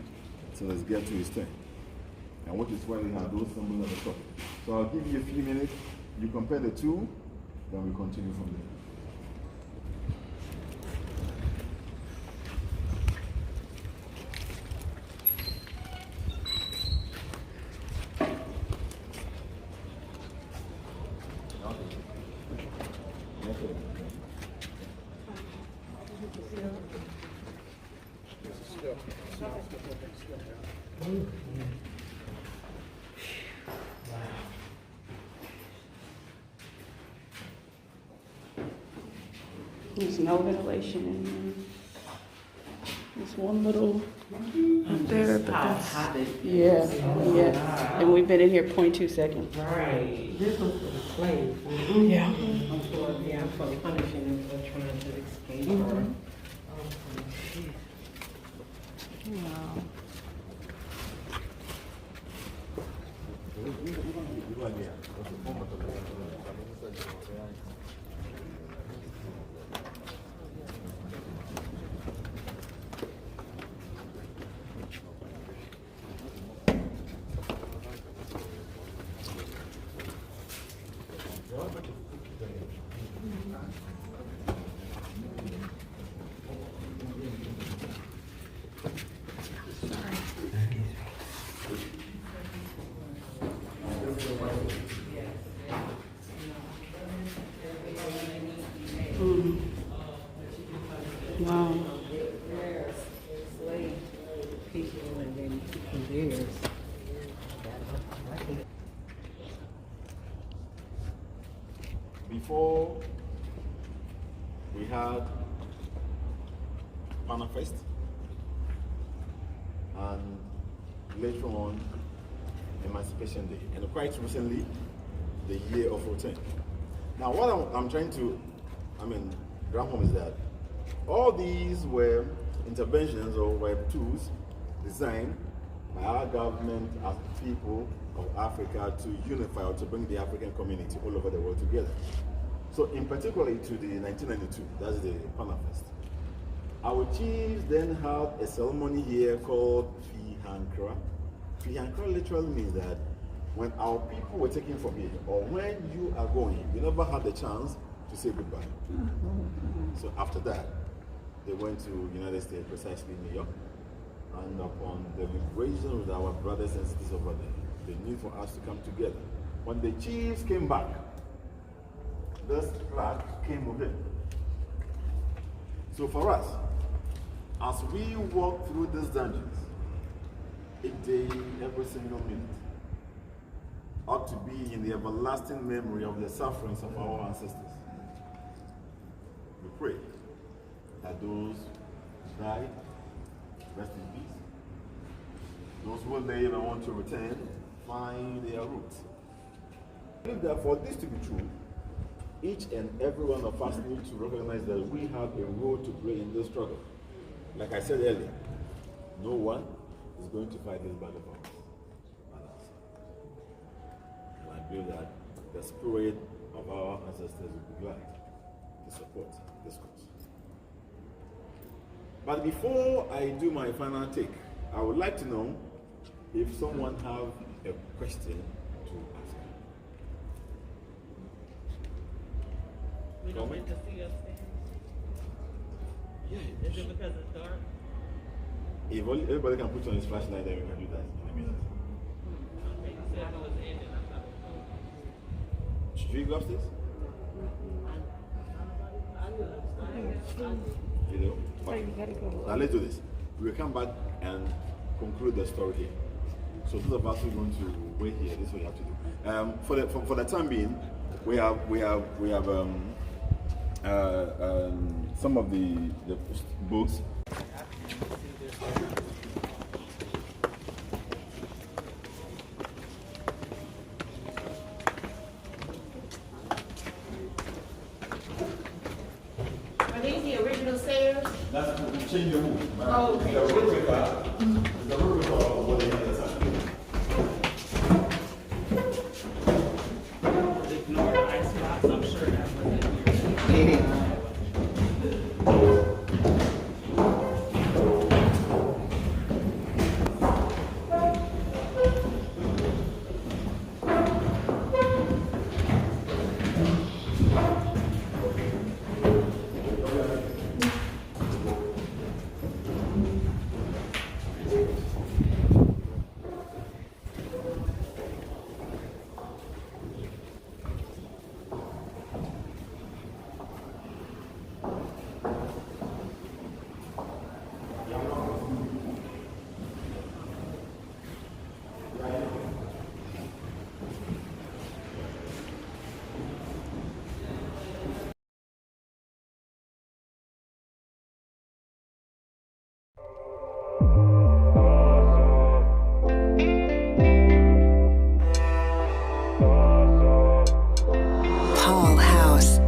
till it gets to his turn. And which is why we have those symbols at the top. So I'll give you a few minutes, you compare the two, then we continue from there. There's no ventilation in there. There's one little up there, but that's, yeah. And we've been in here 0.2 seconds. Right. This was for the slaves. Yeah. For punishing them for trying to escape or. Wow. Wow. People and then theirs. Before we had Panafest, and later on Emancipation Day, and quite recently the year of Rotin. Now what I'm trying to, grab home is that all these were interventions or were tools designed by our government as people of Africa to unify or to bring the African community all over the world together. So in particular to the 1992, that's the Panafest. Our chiefs then had a ceremony here called Fihankra. Fihankra literally means that when our people were taken from here, or when you are going, you never had the chance to say goodbye. So after that, they went to United States, precisely New York, and upon the liberation with our brothers and sisters over there, the need for us to come together. When the chiefs came back, this flag came with it. So for us, as we walk through these dungeons, a day, every single minute, ought to be in the everlasting memory of the sufferings of our ancestors. We pray that those who died, rest in peace. Those who live and want to return, find their roots. I believe that for this to be true, each and every one of us need to recognize that we have a role to play in this struggle. Like I said earlier, no one is going to fight this battle for us. And I believe that the spirit of our ancestors will be glad to support this cause. But before I do my final take, I would like to know if someone have a question to ask. We don't get to see upstairs? Yeah. Is it because it's dark? If everybody can put on his flashlight, then we can do that in a minute. Okay, you said it was ending. I thought it was. Should we go upstairs? You know? Now let's do this. We'll come back and conclude the story here. So those of us who want to wait here, this is what you have to do. For the time being, we have some of the books. Are these the original stairs? That's change the mood. Oh, okay. The replica of what they had at the time. Ignore the icebox, I'm sure that was in here. Paul House.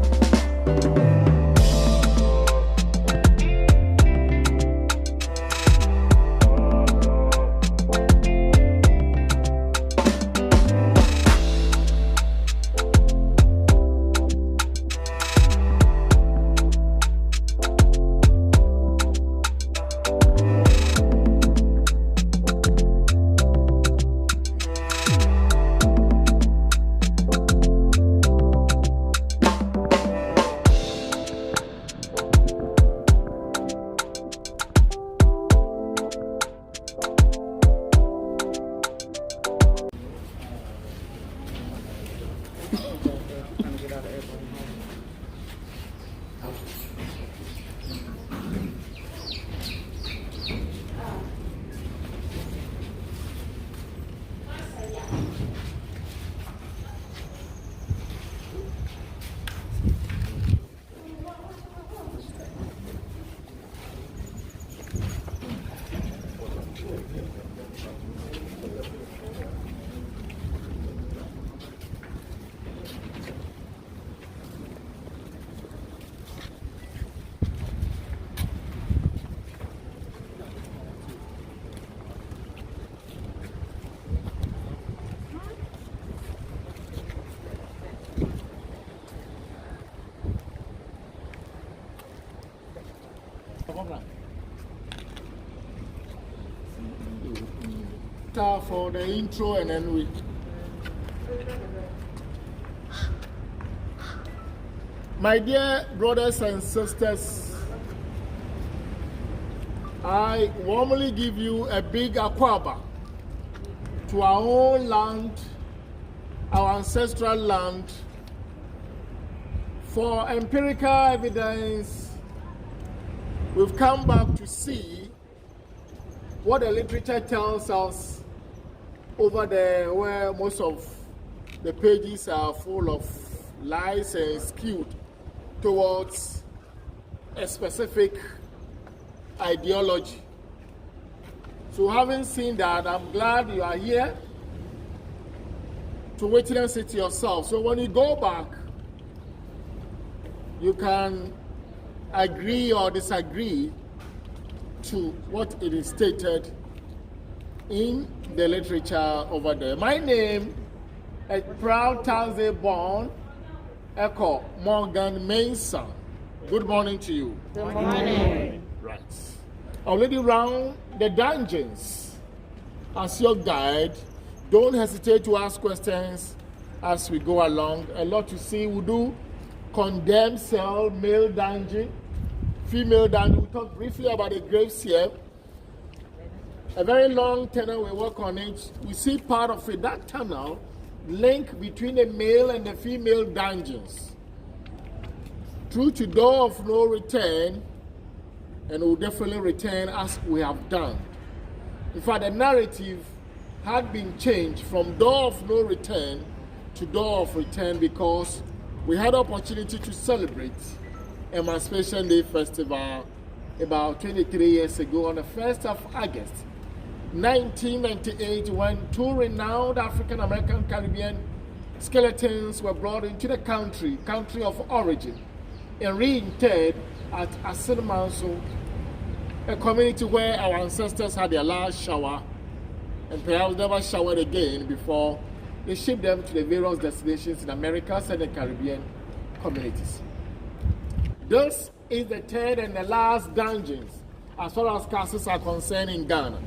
For the intro, and then we. My dear brothers and sisters, I warmly give you a big akwaba to our own land, our ancestral land, for empirical evidence. We've come back to see what the literature tells us over there, where most of the pages are full of lies and skewed towards a specific ideology. So having seen that, I'm glad you are here to witness it yourself. So when you go back, you can agree or disagree to what it is stated in the literature over there. My name is proud Thursday born Echo Morgan Mason. Good morning to you. Good morning. Right. I'll lead you around the dungeons as your guide. Don't hesitate to ask questions as we go along. A lot to see. We do condemned cell, male dungeon, female dungeon. We'll talk briefly about the graves here. A very long tunnel, we work on it. We see part of it, that tunnel, link between the male and the female dungeons. Through to door of no return, and we'll definitely return as we have done. In fact, the narrative had been changed from door of no return to door of return because we had opportunity to celebrate Emancipation Day Festival about 23 years ago on the 1st of August, 1998, when two renowned African American Caribbean skeletons were brought into the country of origin, and reinterred at Assin Manso a community where our ancestors had their last shower and perhaps never showered again before they shipped them to the various destinations in Americas and the Caribbean communities. This is the third and the last dungeons as far as castles are concerned in Ghana.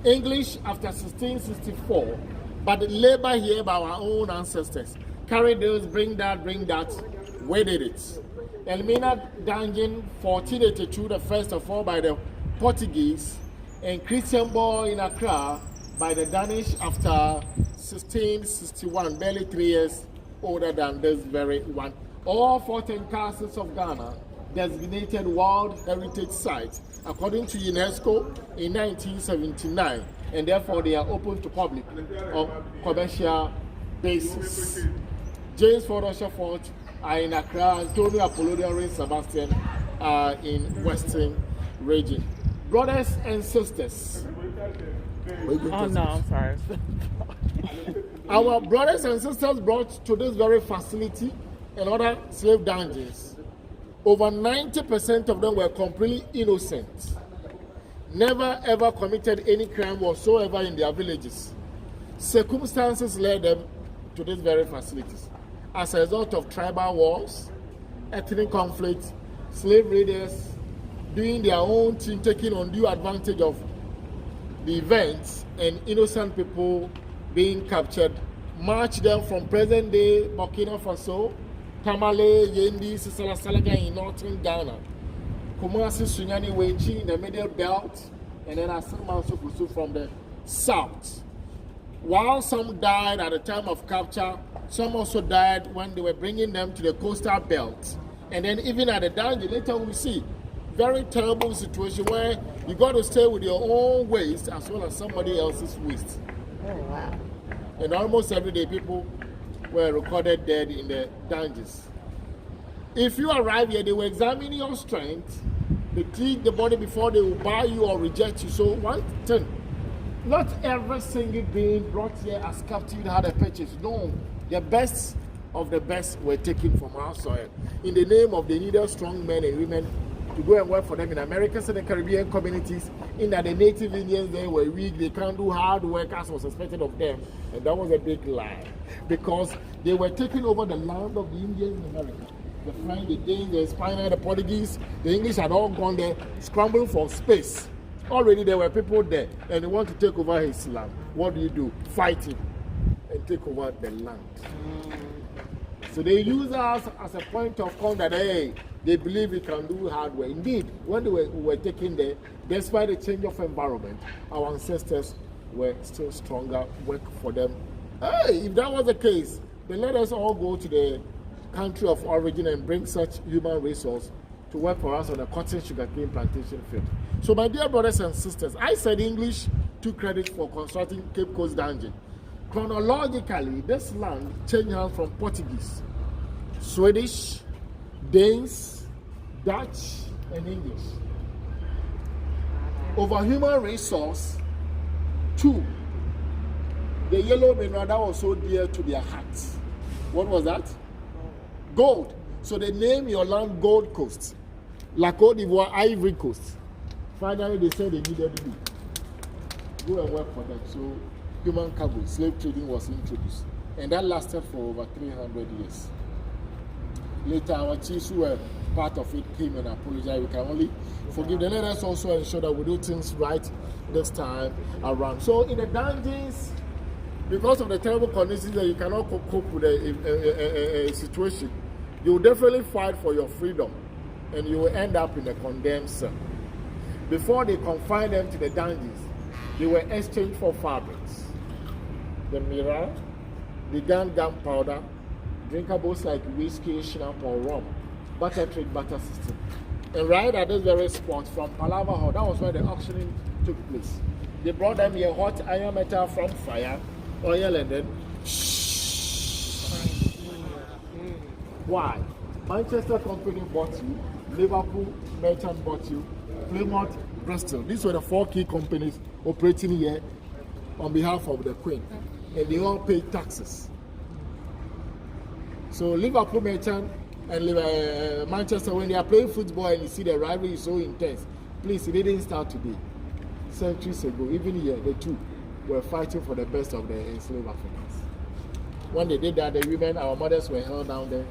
English after 1664, but the labor here by our own ancestors. Carry this, bring that, we did it. Elmina Dungeon 1482, the first of all by the Portuguese, and Christian Boy in Accra by the Danish after 1661, barely 3 years older than this very one. All 14 castles of Ghana designated World Heritage Sites according to UNESCO in 1979, and therefore they are open to public on commercial basis. James Ford Usher Fort are in Accra, Antonio Apollonian Ray Sebastian are in Western region. Brothers and sisters. Oh no, I'm sorry. Our brothers and sisters brought to this very facility and other slave dungeons. Over 90% of them were completely innocent. Never ever committed any crime whatsoever in their villages. Circumstances led them to these very facilities. As a result of tribal wars, ethnic conflict, slave raiders doing their own thing, taking undue advantage of the events, and innocent people being captured, march them from present day Burkina Faso, Tamale, Yendi, Sisala Salaga in northern Ghana, Kumasi, Sunyani, Wenchi in the middle belt, and then Asaman Sokusu from the south. While some died at the time of capture, some also died when they were bringing them to the coastal belt. And then even at the dungeon, later we see very terrible situation where you got to stay with your own waste as well as somebody else's waste. Oh, wow. And almost every day people were recorded dead in the dungeons. If you arrive here, they will examine your strength, they treat the body before they will buy you or reject you. So one thing, not every single being brought here as captive had a purchase. No, the best of the best were taken from our soil in the name of the needed strong men and women to go and work for them in Americas and the Caribbean communities, in that the native Indians, they were weak, they can't do hard work as was expected of them. And that was a big lie, because they were taking over the land of the Indians in America. The French, the Danes, the Spaniards, the Portuguese, the English had all gone there, scrambling for space. Already there were people there, and they want to take over his land. What do? Fight him and take over the land. So they use us as a point of contact. Hey, they believe we can do hard work. Indeed, when we were taken there, despite the change of environment, our ancestors were still stronger, work for them. Hey, if that was the case, then let us all go to the country of origin and bring such human resource to work for us on the cotton sugarcane plantation field. So my dear brothers and sisters, I said English took credit for constructing Cape Coast Dungeon. Chronologically, this land changed hands from Portuguese, Swedish, Danes, Dutch, and English. Over human resource, 2, the yellow mineral that was so dear to their hearts. What was that? Gold. So they named your land Gold Coast, La Côte d'Ivoire, Ivory Coast. Finally, they said they needed to go and work for them. So human cargo, slave trading was introduced, and that lasted for over 300 years. Later, our chiefs who were part of it came and apologized. We can only forgive them. Let us also ensure that we do things right this time around. So in the dungeons, because of the terrible conditions that you cannot cope with a situation, you will definitely fight for your freedom, and you will end up in a condemned cell. Before they confined them to the dungeons, they were exchanged for fabrics. The mirror, the gunpowder, drinkables like whiskey, schnapps, or rum, butter trade, butter system. And right at this very spot from Palava Hall, that was where the auctioning took place. They brought them here hot iron metal from fire, oil, and then why? Manchester Company bought you, Liverpool Merchant bought you, Plymouth, Bristol. These were the 4 key companies operating here on behalf of the Queen, and they all paid taxes. So Liverpool Merchant and Manchester, when they are playing football and you see the rivalry is so intense, Please, it didn't start today. Centuries ago, even here, the two were fighting for the best of the enslaved Africans. When they did that, the women, our mothers were held down there.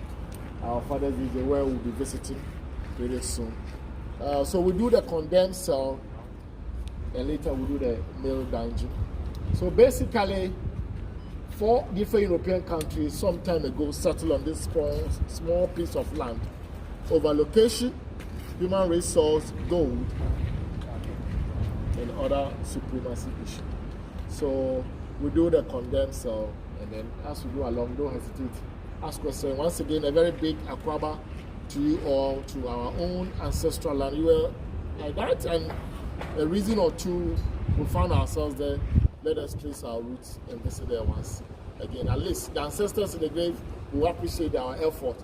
Our fathers is where we'll be visiting very soon. So we do the condemned cell, and later we do the male dungeon. So basically, 4 different European countries some time ago settled on this small piece of land over location, human resource, gold, and other supremacy issues. So we do the condemned cell, and then as we go along, don't hesitate. Ask questions. Once again, a very big akwaba to you all, to our own ancestral land. You were like that, and a reason or two we found ourselves there. Let us trace our roots and visit there once again. At least the ancestors in the grave will appreciate our effort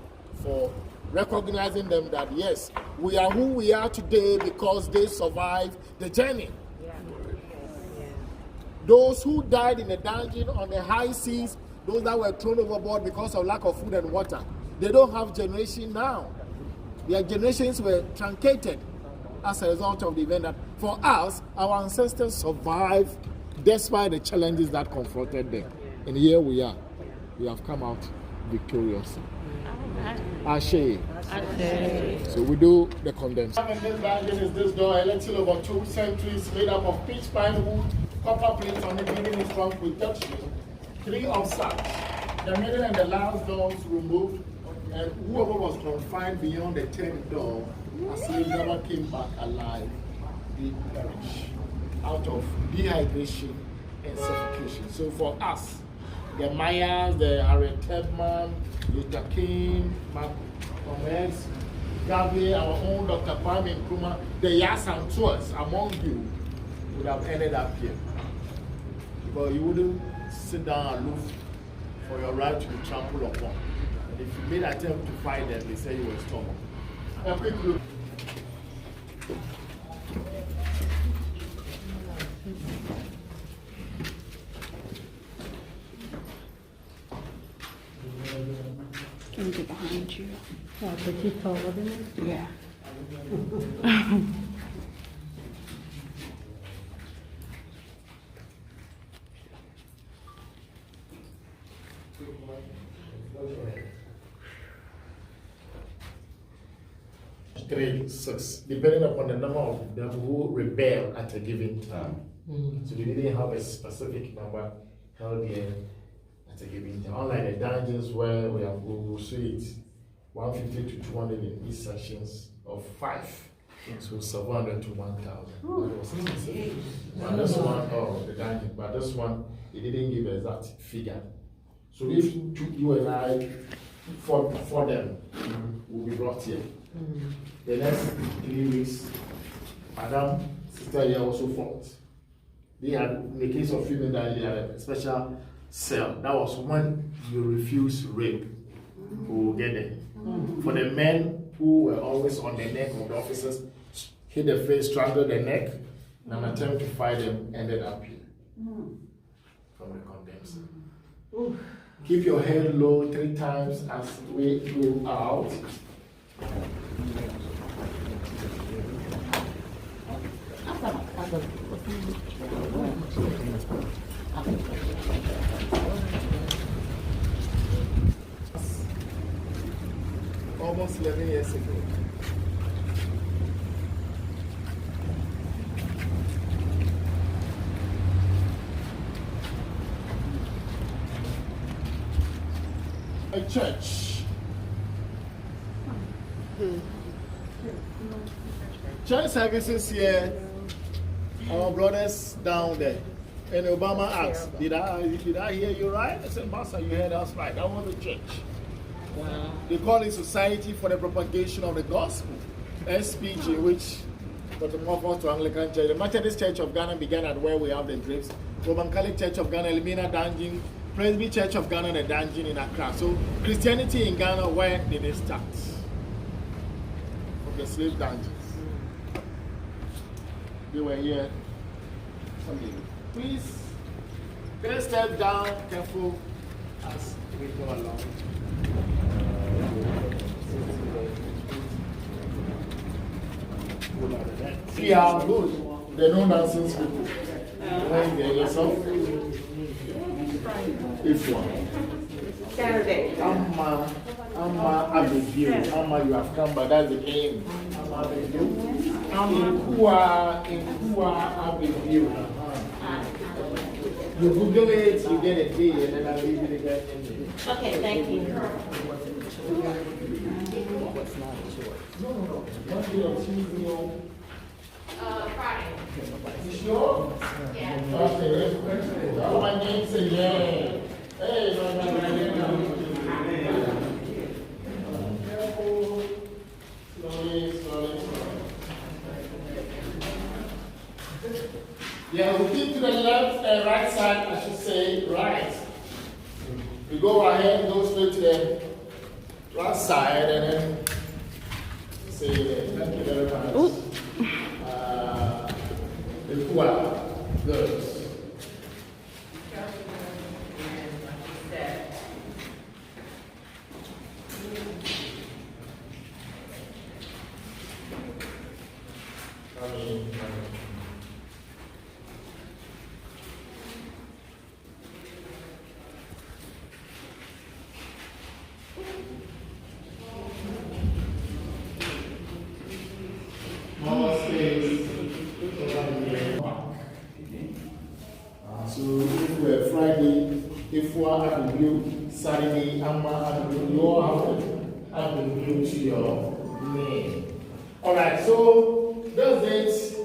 for recognizing them that yes, we are who we are today because they survived the journey. Those who died in the dungeon on the high seas, those that were thrown overboard because of lack of food and water, they don't have generation now. Their generations were truncated as a result of the event that for us, our ancestors survived despite the challenges that confronted them. And here we are. We have come out victorious. Ashe. So we do the condemned. This dungeon is this door, a little over 2 centuries, made up of pitch pine wood, copper plates on the beginning is trunk with texture, 3 offsides. The middle and the last doors removed, and whoever was confined beyond the 10th door, as slave never came back alive, did perish out of dehydration and suffocation. So for us, the Mayas, the Harriet Tubman, Luther King, Malcolm X, Gavi, our own Dr. Kwame Nkrumah, the Yasantuas among you would have ended up here. But you wouldn't sit down aloof for your right to be trampled upon. And if you made an attempt to fight them, they say you were stubborn. A quick look. Can we get behind you? Oh, but you taller than me? Yeah. Three, 6, depending upon the number of them who rebel at a given time. So they didn't have a specific number held here at a given time. Unlike the dungeons where we have Google Suite, 150 to 200 in each sections of 5. So 700 to 1,000. But this one, the dungeon, but this one, it didn't give an exact figure. So if you and I, for them, will be brought here. The next 3 weeks, Madam, sister here also fought. They had, in the case of female, they had a special cell. That was when you refuse rape, who will get there. For the men who were always on the neck of the officers, hit the face, strangled the neck, and an attempt to fight them ended up here. From the condemned. Keep your head low 3 times as we go out. Almost 11 years ago. A church. Church services here, our brothers down there. And Obama asked, did I hear you right? I said, Master, you heard us right. That was the church. Wow. They call it Society for the Propagation of the Gospel, SPG, which metamorphosed to Anglican Church. The Methodist Church of Ghana began at where we have the graves. Roman Catholic Church of Ghana, Elimina Dungeon, Presby Church of Ghana, the dungeon in Accra. So Christianity in Ghana, where did it start? From the slave dungeons. They were here. Please, let's step down, careful as we go along. Pull out the neck. Yeah, good. The no-nonsense people. Right there, yourself. If one. Saturday. Amma Abigail. Amma, you have come, but that's the aim. Amma Abigail. Amma Kua Abigail. You Google it, you get a day, and then I'll leave you the guy in there. Okay, thank you. What's not a choice? No. Monday or Tuesday. Friday. You sure? Yeah. Okay. All my names say yeah. Hey, careful. Slowly. Yeah, we keep to the left and right side, I should say right. We go ahead, go straight to the right side, and then say thank you very much. Good. So if we're Friday, if we're at the view, Saturday, Amma at the view, you all have to add the view to your name. Alright, so those dates,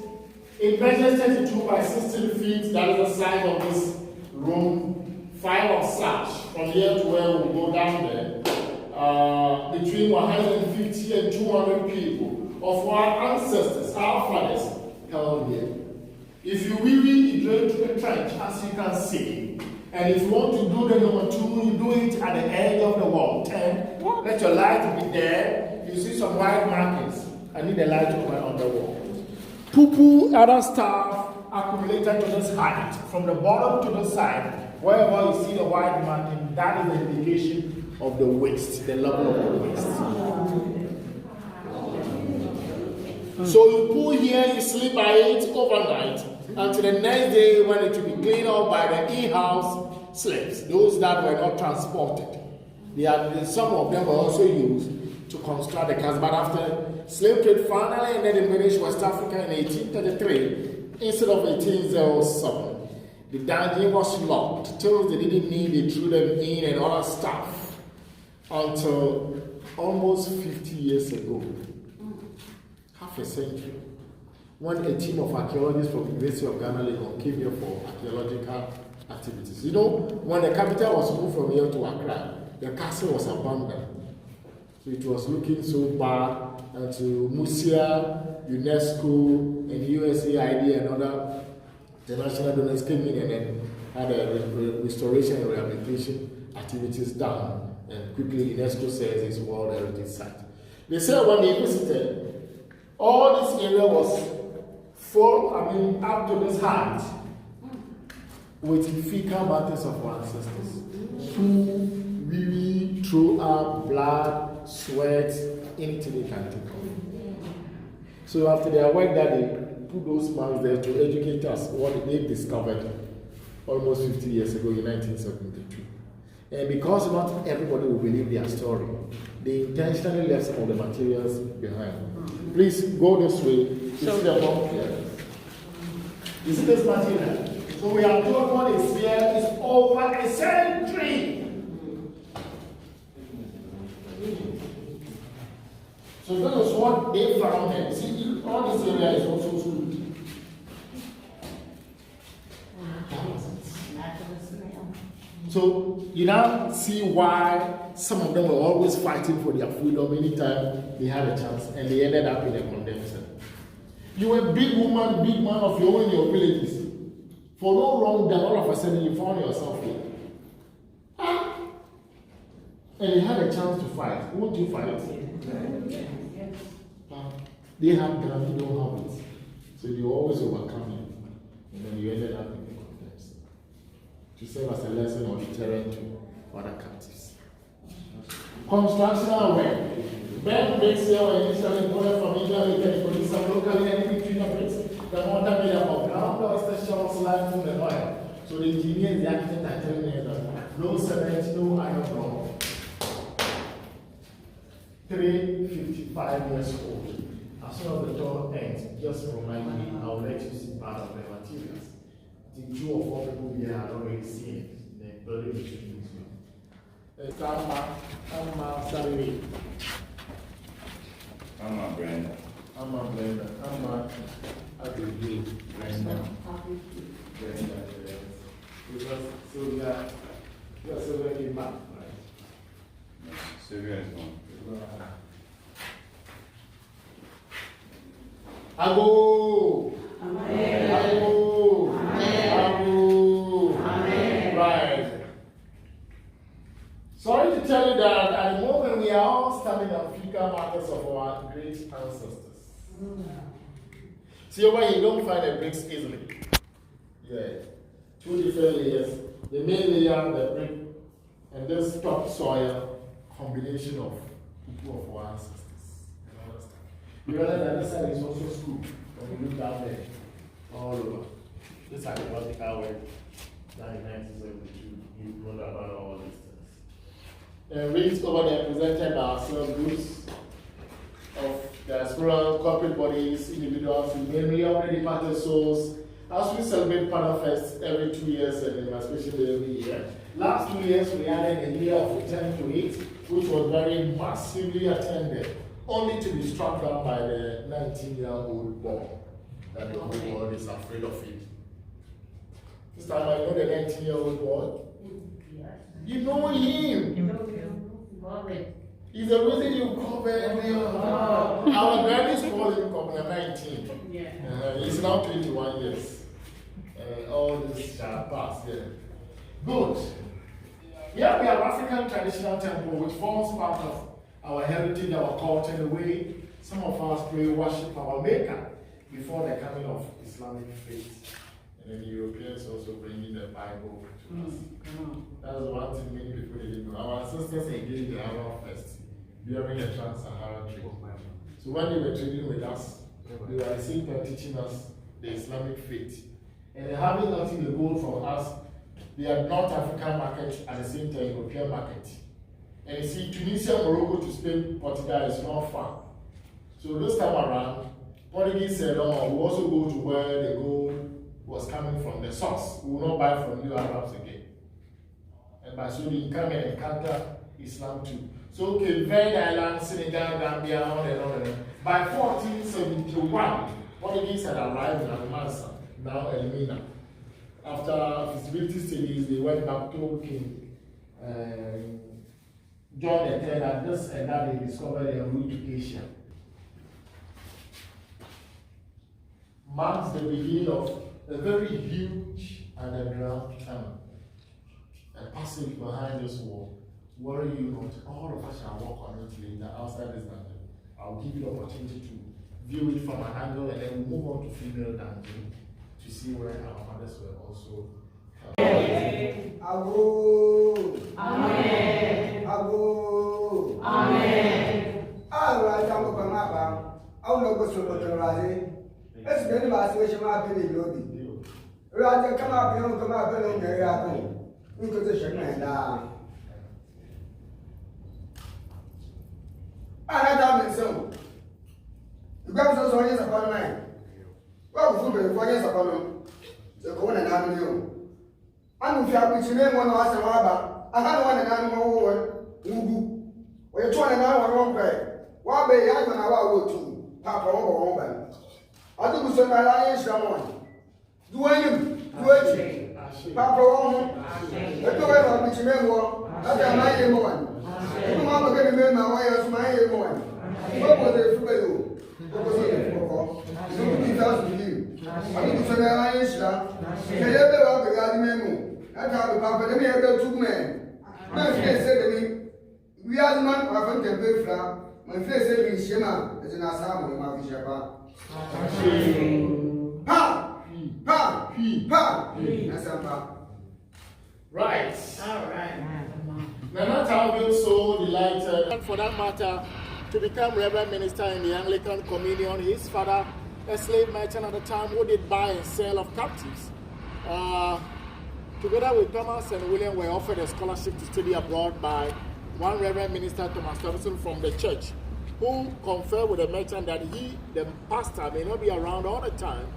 it measures 32 by 16 feet, that is the size of this room, 5 of such, from here to where we'll go down there, between 150 and 200 people of our ancestors, our fathers, held here. If you really go into the trench, as you can see, and if you want to do the number 2, you do it at the edge of the wall. 10, let your light be there. You see some white markings. I need the light on the wall. Poo-poo, other stuff accumulated to this height, from the bottom to the side. Wherever you see the white marking, that is the indication of the waist, the level of the waist. So you pull here, you sleep by it overnight, until the next day when it will be cleaned up by the in-house slaves, those that were not transported. Some of them were also used to construct the cars, but after slave trade finally ended in British West Africa in 1833, instead of 1807, the dungeon was locked till they didn't need it, threw them in and other stuff, until almost 50 years ago. Half a century, when a team of archaeologists from the University of Ghana Legon came here for archaeological activities. You know, when the capital was moved from here to Accra, the castle was abandoned. So it was looking so bad until Musia, UNESCO, and USAID and other international donors came in and then had a restoration and rehabilitation activities done. And quickly UNESCO says it's World Heritage Site. They said when they visited, all this area was full, up to this height, with fecal matters of our ancestors. Who really threw up blood, sweat, anything they can think of. So after their work that they put those marks there to educate us what they discovered almost 50 years ago in 1972. And because not everybody will believe their story, they intentionally left some of the materials behind. Please go this way. You see the bomb here. You see this material? So we have told what is here is over a century. So this is what they found here. See, all this area is also screwed. So you now see why some of them were always fighting for their freedom anytime they had a chance, and they ended up in a condemned cell. You were a big woman, big man of your own in your villages. For no wrong, then all of a sudden you found yourself here. And you had a chance to fight. Won't you fight? They have guns, you don't have it. So you always overcome it. And then you ended up in a condemned cell. To serve as a lesson or deterrent to other captives. Constructional work. Ben bricks here were initially imported from India, later produced some locally, and between the bricks, the mortar made up of ground dust, shells, limestone, and oil. So the engineers, the architect are telling me that no cement, no iron block. 355 years old. As soon as the door ends, just remind me, I'll let you see part of the materials. I think 2 or 4 people here are already seen it. The building is museum. I'm Saturday. I'm Brenda. I'm Brenda. I'm Brenda. Brenda. Because Sylvia came back, right? Sylvia is gone. Ago. Amen. Ago. Amen. Ago. Amen. Right. Sorry to tell you that at the moment we are all standing on fecal markers of our great ancestors. See over here, you don't find the bricks easily. Yeah. 2 different layers. The main layer, the brick, and this topsoil combination of people of our ancestors. You realize that this side is also school. When you look down there, all over. This side is vertical way. Down in 1972, you wonder about all these things. Reads over there presented by ourselves groups of diaspora, corporate bodies, individuals who mainly already departed souls. As we celebrate Partner Fest every 2 years and especially every year. Last 2 years we added a year of return to it, which was very massively attended, only to be struck down by the 19-year-old boy that the whole world is afraid of it. This time I know the 19-year-old boy. You know him. He's the reason you cover everyone. Our grannies call him Cover 19. He's now 21 years. All this shall pass here. Good. Here we have African traditional temple, which forms part of our heritage, our culture, the way some of us pray, worship our Maker before the coming of Islamic faith. And then the Europeans also bringing the Bible to us. That's one thing many people didn't know. Our ancestors engaged the Arab first during the Trans-Saharan trade. So when they were trading with us, they were at the same time teaching us the Islamic faith. And having nothing to gold from us, they had North African market at the same time European market. And you see, Tunisia, Morocco to Spain, Portugal is not far. So this time around, Portuguese said, oh, we also go to where the gold was coming from, the source. We will not buy from you Arabs again. And by so they come and encounter Islam too. So Cape Verde Island, Senegal, Gambia, on and on and on. By 1471, Portuguese had arrived in Almansa, now Elmina. After feasibility studies, they went back to King John III that this and that they discovered a route to Asia. Marks the beginning of a very huge underground tunnel. A passage behind this wall. Worry you not, all of us shall walk on it later outside this dungeon. I'll give you the opportunity to view it from an angle and then we'll move on to female dungeon to see where our mothers were also. Amen. Amen. Amen. Alright, I'm going to come up. I'll not go so much. Let's get the last wish of my opinion, Lobby. Rather come up, you don't come up and there you go. You could just shake my hand down. I don't so. You got those 1 years upon mine. Well, food 4 years upon them. The corner and avenue. I'm with your name one of us and Rabba. I had one and animal one. We're trying to know one way. What bay I can allow to Papa over home. I do some alliance someone. Do I him? Do it. Papa home. Let's go ahead with your name one. That's a my name one. You want to get a man my way as my name one. What was it for you? What was it for? You need us to you. I do some alliance now. Can you ever have a memo? That's how the Papa, let me have 2 men. My face said to me, we are the man who have to pay for. My face said to me, Shema, as an assam with my bishop. Pa! Pa! Pa! That's a pa. Right. All right. Nana Talvin so delighted, and for that matter, to become Reverend Minister in the Anglican Communion. His father, a slave merchant at the time, who did buy and sell of captives. Together with Thomas and William, were offered a scholarship to study abroad by one Reverend Minister, Thomas Thompson, from the church, who conferred with the merchant that he, the pastor, may not be around all the time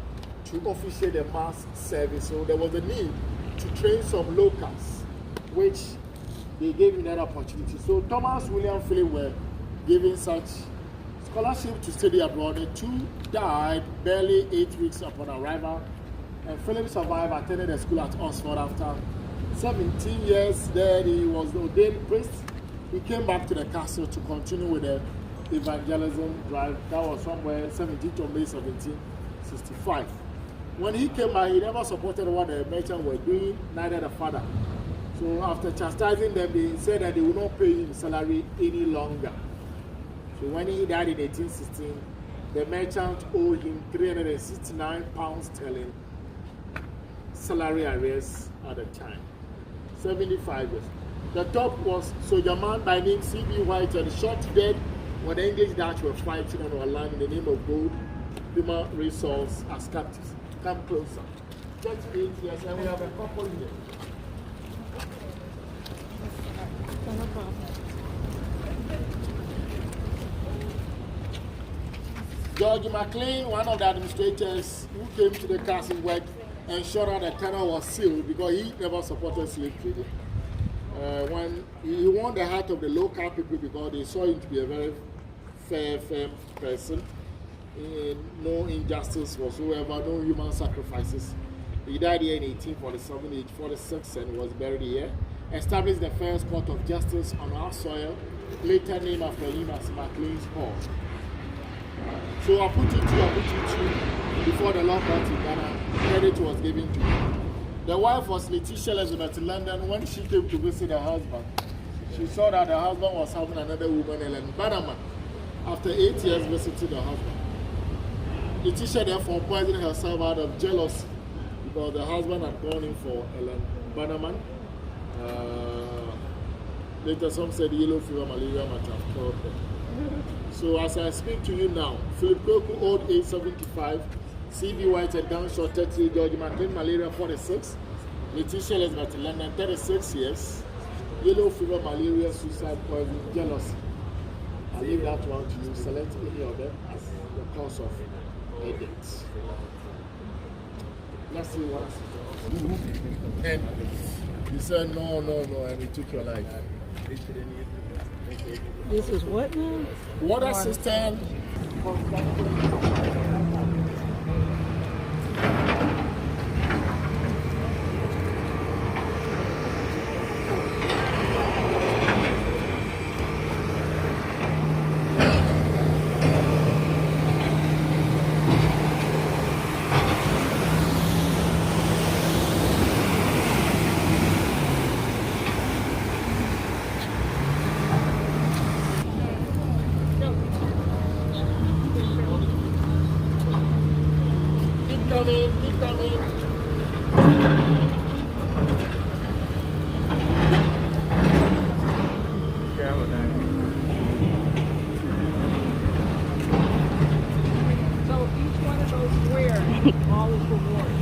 to officiate the mass service. So there was a need to train some locals, which they gave him that opportunity. So Thomas, William, Philip were given such scholarship to study abroad. The two died barely 8 weeks upon arrival, and Philip survived, attended a school at Oxford. After 17 years there, he was ordained priest. He came back to the castle to continue with the evangelism drive. That was somewhere 17th of May 1765. When he came back, he never supported what the merchants were doing, neither the father. So after chastising them, they said that they would not pay him salary any longer. So when he died in 1816, the merchant owed him £369 sterling salary arrears at the time. 75 years. The top was soldier man by name C.B. White, and shot dead when the English Dutch were fighting on our land in the name of gold, human resource as captives. Come closer. Just 8 years, and we have a couple here. George McLean, one of the administrators who came to the castle, worked and ensured that the tunnel was sealed because he never supported slave trading. When he won the heart of the local people because they saw him to be a very fair person. No injustice whatsoever, no human sacrifices. He died here in 1847, age 46, and was buried here. Established the first court of justice on our soil, later named after him as McLean's Hall. So I put it to before the law court in Ghana, credit was given to him. The wife was Letitia Elizabeth in London. When she came to visit her husband, she saw that the husband was having another woman, Ellen Bannerman, after 8 years visiting the husband. Letitia therefore poisoned herself out of jealousy because the husband had gone in for Ellen Bannerman. Later some said yellow fever, malaria might have killed them. So as I speak to you now, Philip Koku, old age 75, C.B. White and Downshot 30, George McLean, malaria 46, Letitia Elizabeth in London 36 years, yellow fever, malaria, suicide, poison, jealousy. I leave that one to you. Select any of them as the cause of a death. Let's see what. And he said no, and he took your life. This is what now? Water system. Keep coming. So each one of those squares, all is reward.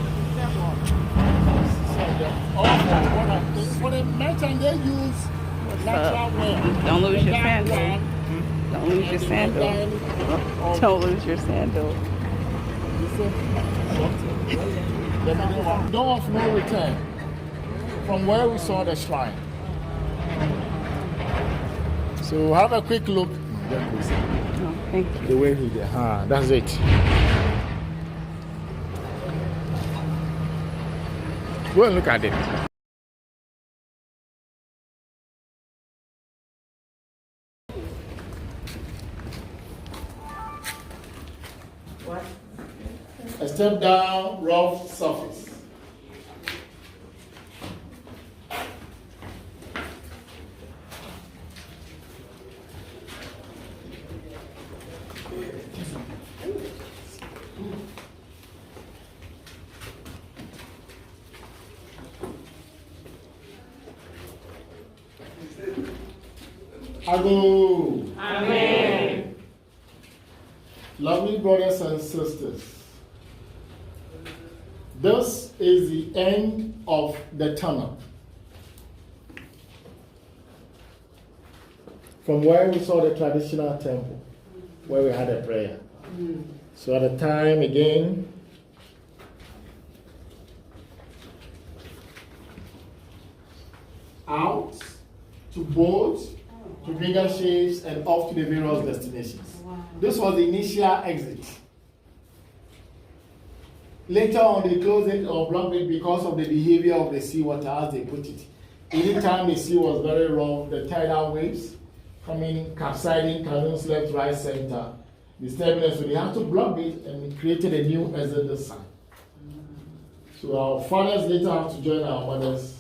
For the merchant, they use natural wear. Don't lose your sandal. Don't lose your sandal. Don't lose your sandal. The door of no return from where we saw the shrine. So have a quick look. Oh, thank you. The way he did. That's it. Go and look at it. What? A step down, rough surface. Ago. Amen. Lovely brothers and sisters, this is the end of the tunnel. From where we saw the traditional temple, where we had a prayer. So at the time again, out to boats, to bigger ships, and off to the various destinations. This was the initial exit. Later on, they closed it or blocked it because of the behavior of the seawater, as they put it. Anytime the sea was very rough, the tidal waves coming, capsizing canoes left, right, center, disturbing us, so they had to block it and created a new exit this side. So our fathers later have to join our mothers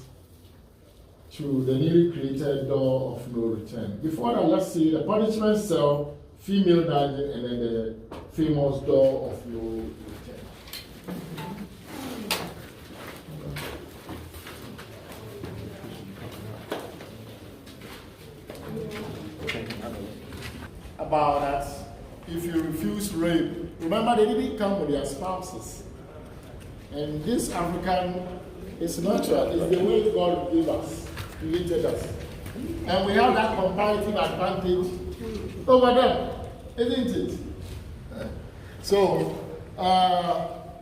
to the newly created door of no return. Before that, let's see the punishment cell, female dungeon, and then the famous door of no return. About that, if you refuse rape, remember they didn't come with their spouses. And this African is natural, it's the way God gave us, created us. And we have that comparative advantage over them, isn't it? So,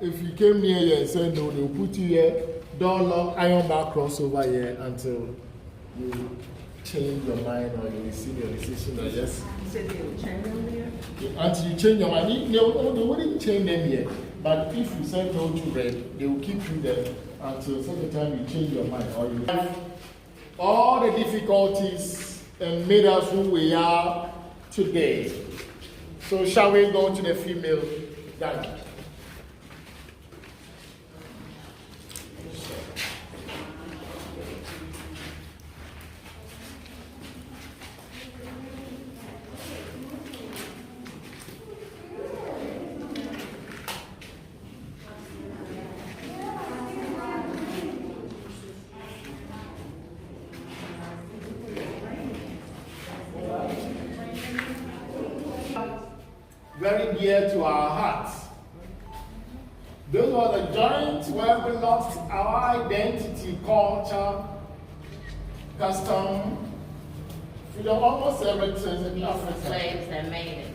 if you came near here and said no, they'll put you here, door lock, iron bar crossover here until you change your mind or you receive your decision or yes. You said they would change them there? Until you change your mind. They wouldn't change them yet. But if you said no to rape, they will keep you there until certain time you change your mind. Or you have all the difficulties and made us who we are today. So shall we go to the female dungeon? Very dear to our hearts. Those were the joints where we lost our identity, culture, custom, freedom, almost everything in Africa. Slaves that made it.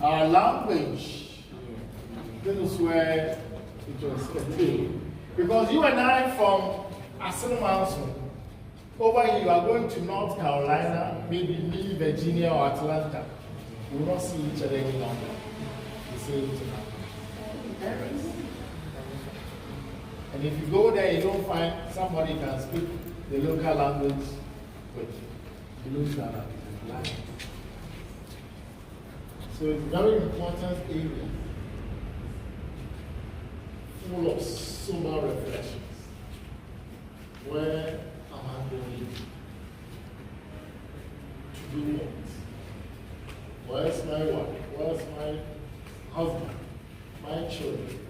Our language. This is where it was contained. Because you and I from Asinomanso, over here you are going to North Carolina, maybe Virginia or Atlanta. We will not see each other any longer. The same thing happens. And if you go there, you don't find somebody can speak the local language, but you lose that language. So it's a very important area, full of sober reflections. Where am I going to do what? Where's my wife? Where's my husband? My children?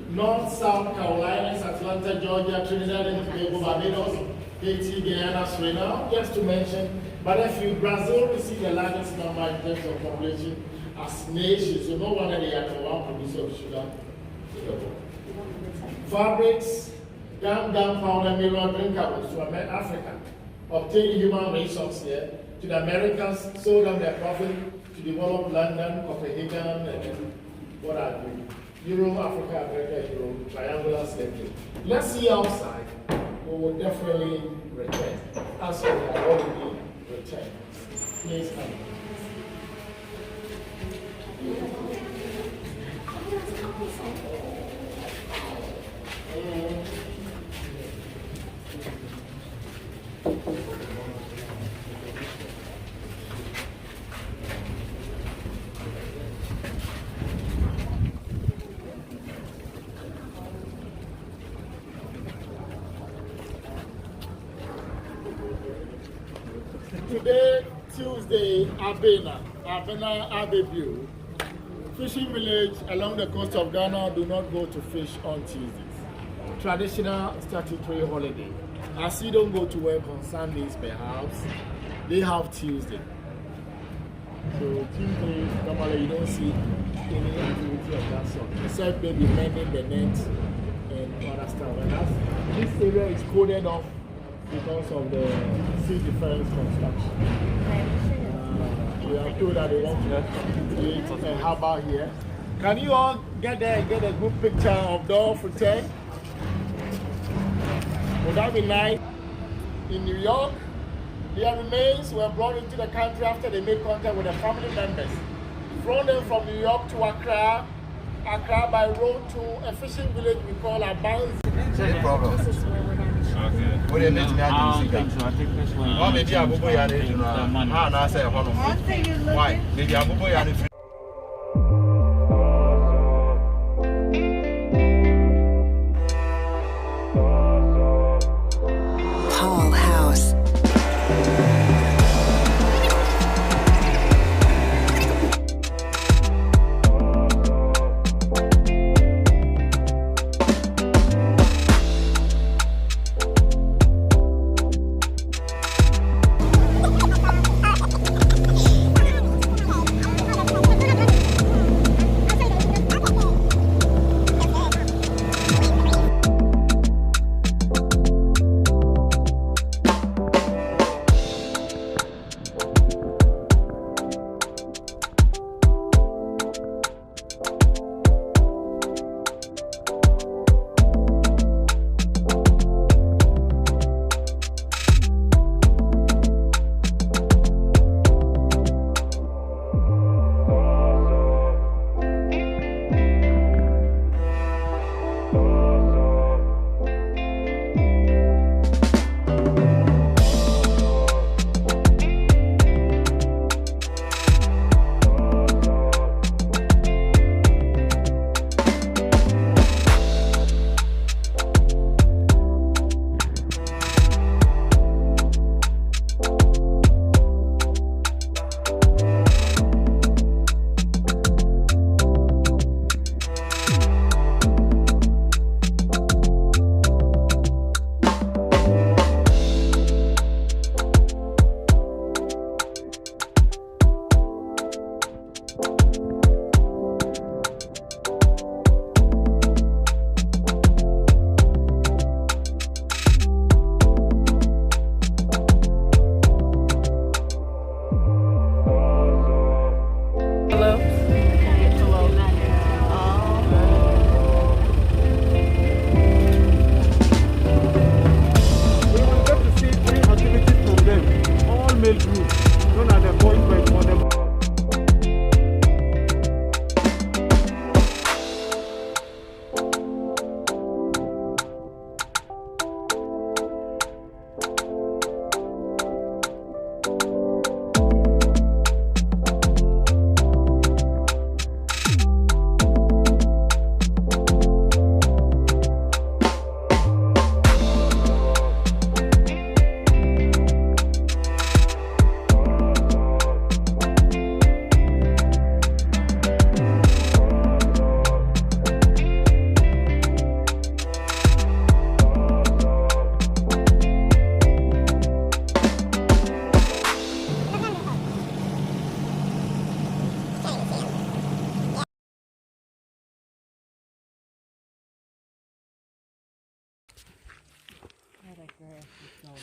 North, South Carolina, Atlanta, Georgia, Trinidad and Tobago, Barbados, Haiti, Guyana, Suriname, just to mention. But if you Brazil receive the largest number in terms of population as nations, so no wonder they are the one producer of sugar in the world. Fabrics, gunpowder, mineral drinkables to Africa, obtain human resources here. To the Americans, sold them their profit to develop London, Copenhagen, and what have you. Europe, Africa, America, Europe, triangular slavery. Let's see outside. We will definitely return. As we have already returned. Please come. Today, Tuesday, Abena Abebu, fishing village along the coast of Ghana do not go to fish on Tuesdays. Traditional statutory holiday. As you don't go to work on Sundays perhaps, they have Tuesday. So team 3, normally you don't see any activity of that sort, except maybe mending the net and other stuff. And this area is coded off because of the sea defense construction. We are told that they want to create a harbor here. Can you all get there and get a good picture of Dor Friteng? Would that be nice? In New York, their remains were brought into the country after they made contact with their family members. Flown them from New York to Accra by road to a fishing village we call Abanzi. No problem. This is where we're going to be. Okay. What do you mean? I don't think so. I think this one. Oh, maybe Abubu Yane. Ah, no, I say why? Maybe Abubu Yane. Paul House.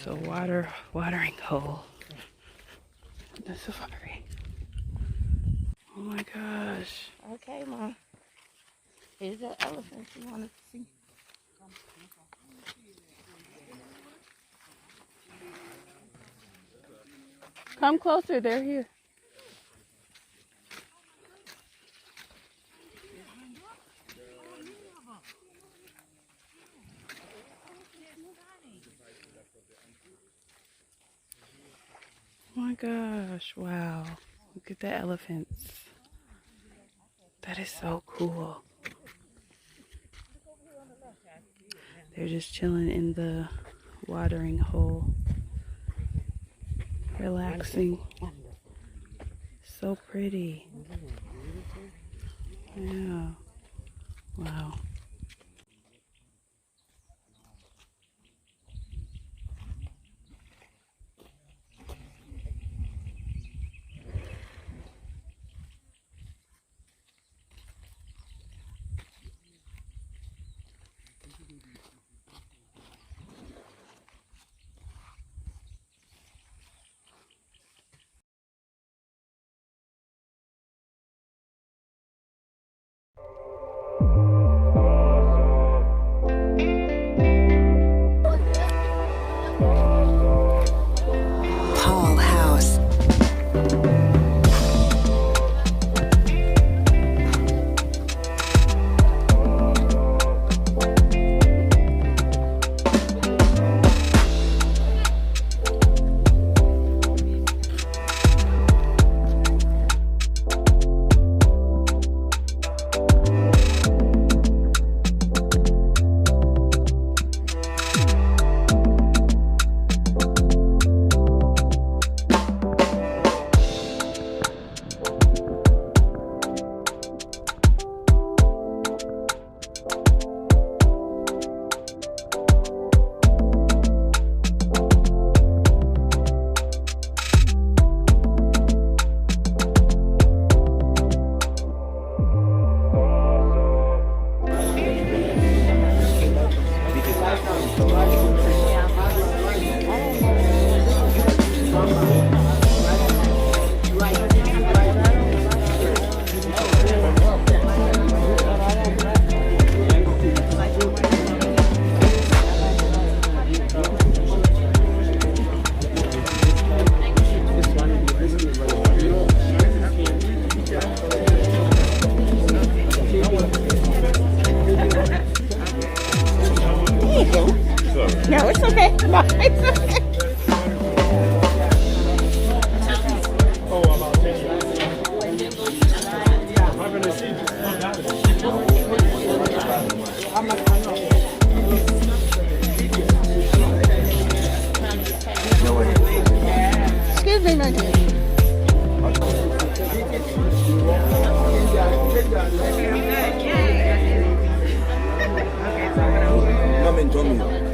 So watering hole. The safari. Oh my gosh. Okay, Mom. Here's the elephant you wanted to see. Come closer, they're here. Oh my gosh, wow. Look at the elephants. That is so cool. They're just chilling in the watering hole. Relaxing. So pretty. Yeah. Wow. Excuse me, my dear. Mami, Tommy.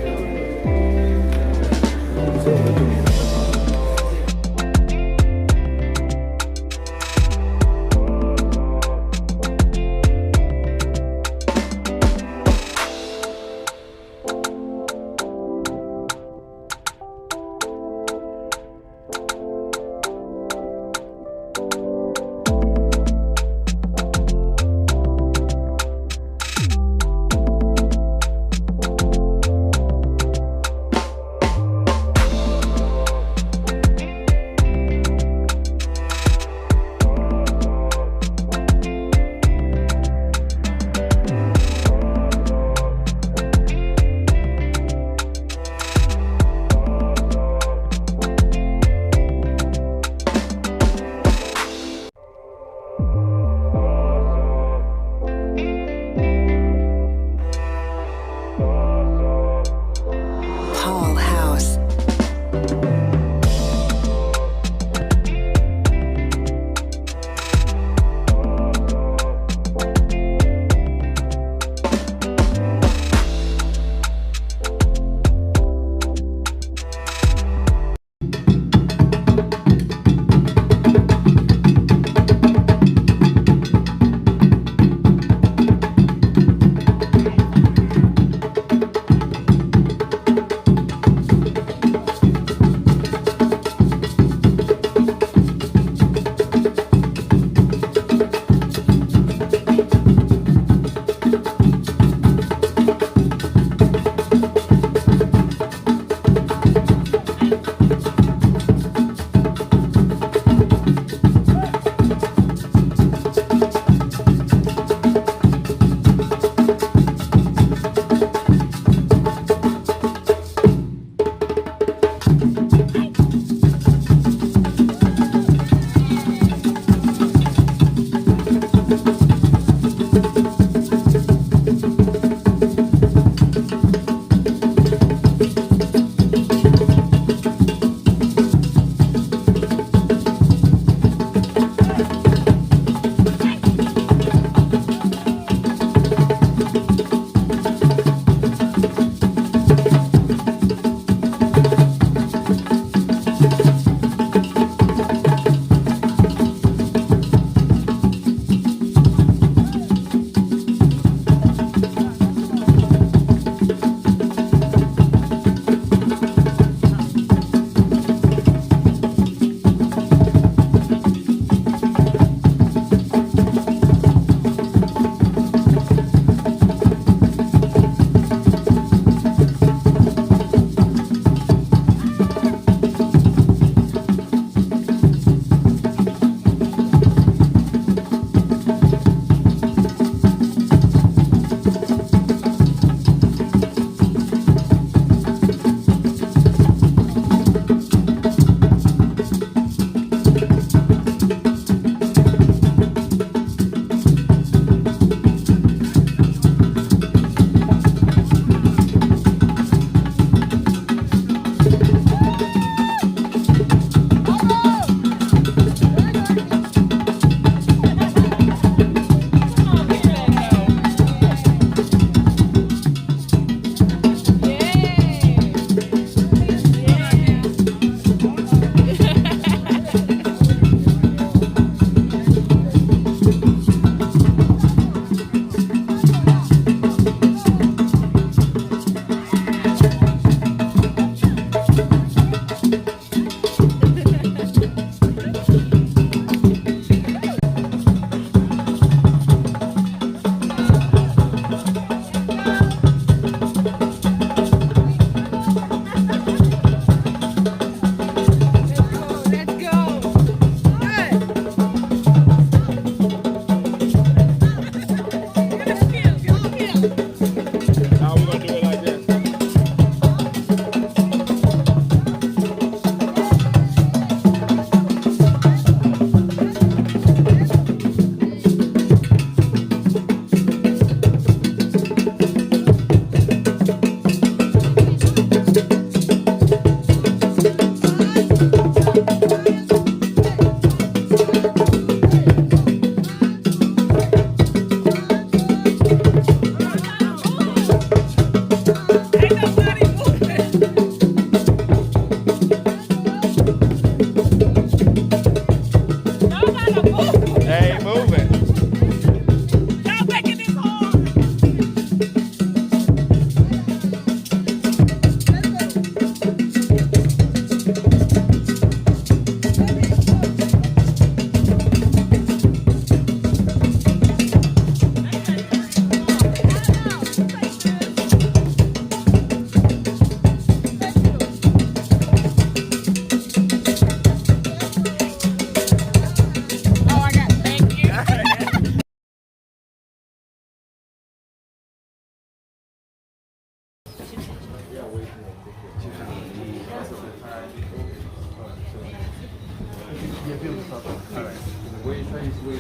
All right. Wait, try to wait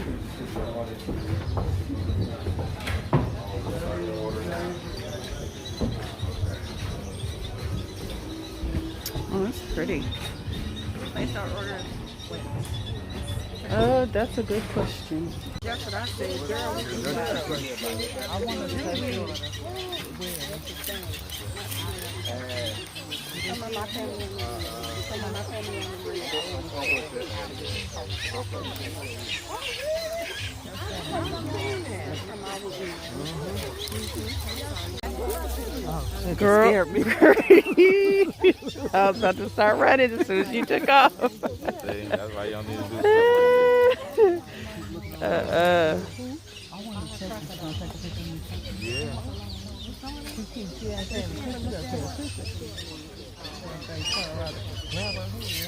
for the audit. Oh, that's pretty. Place our order. That's a good question. That's what I said, girl. I want to take some of my family Girl, I was about to start running as soon as you took off. That's why y'all need to do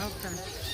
Okay.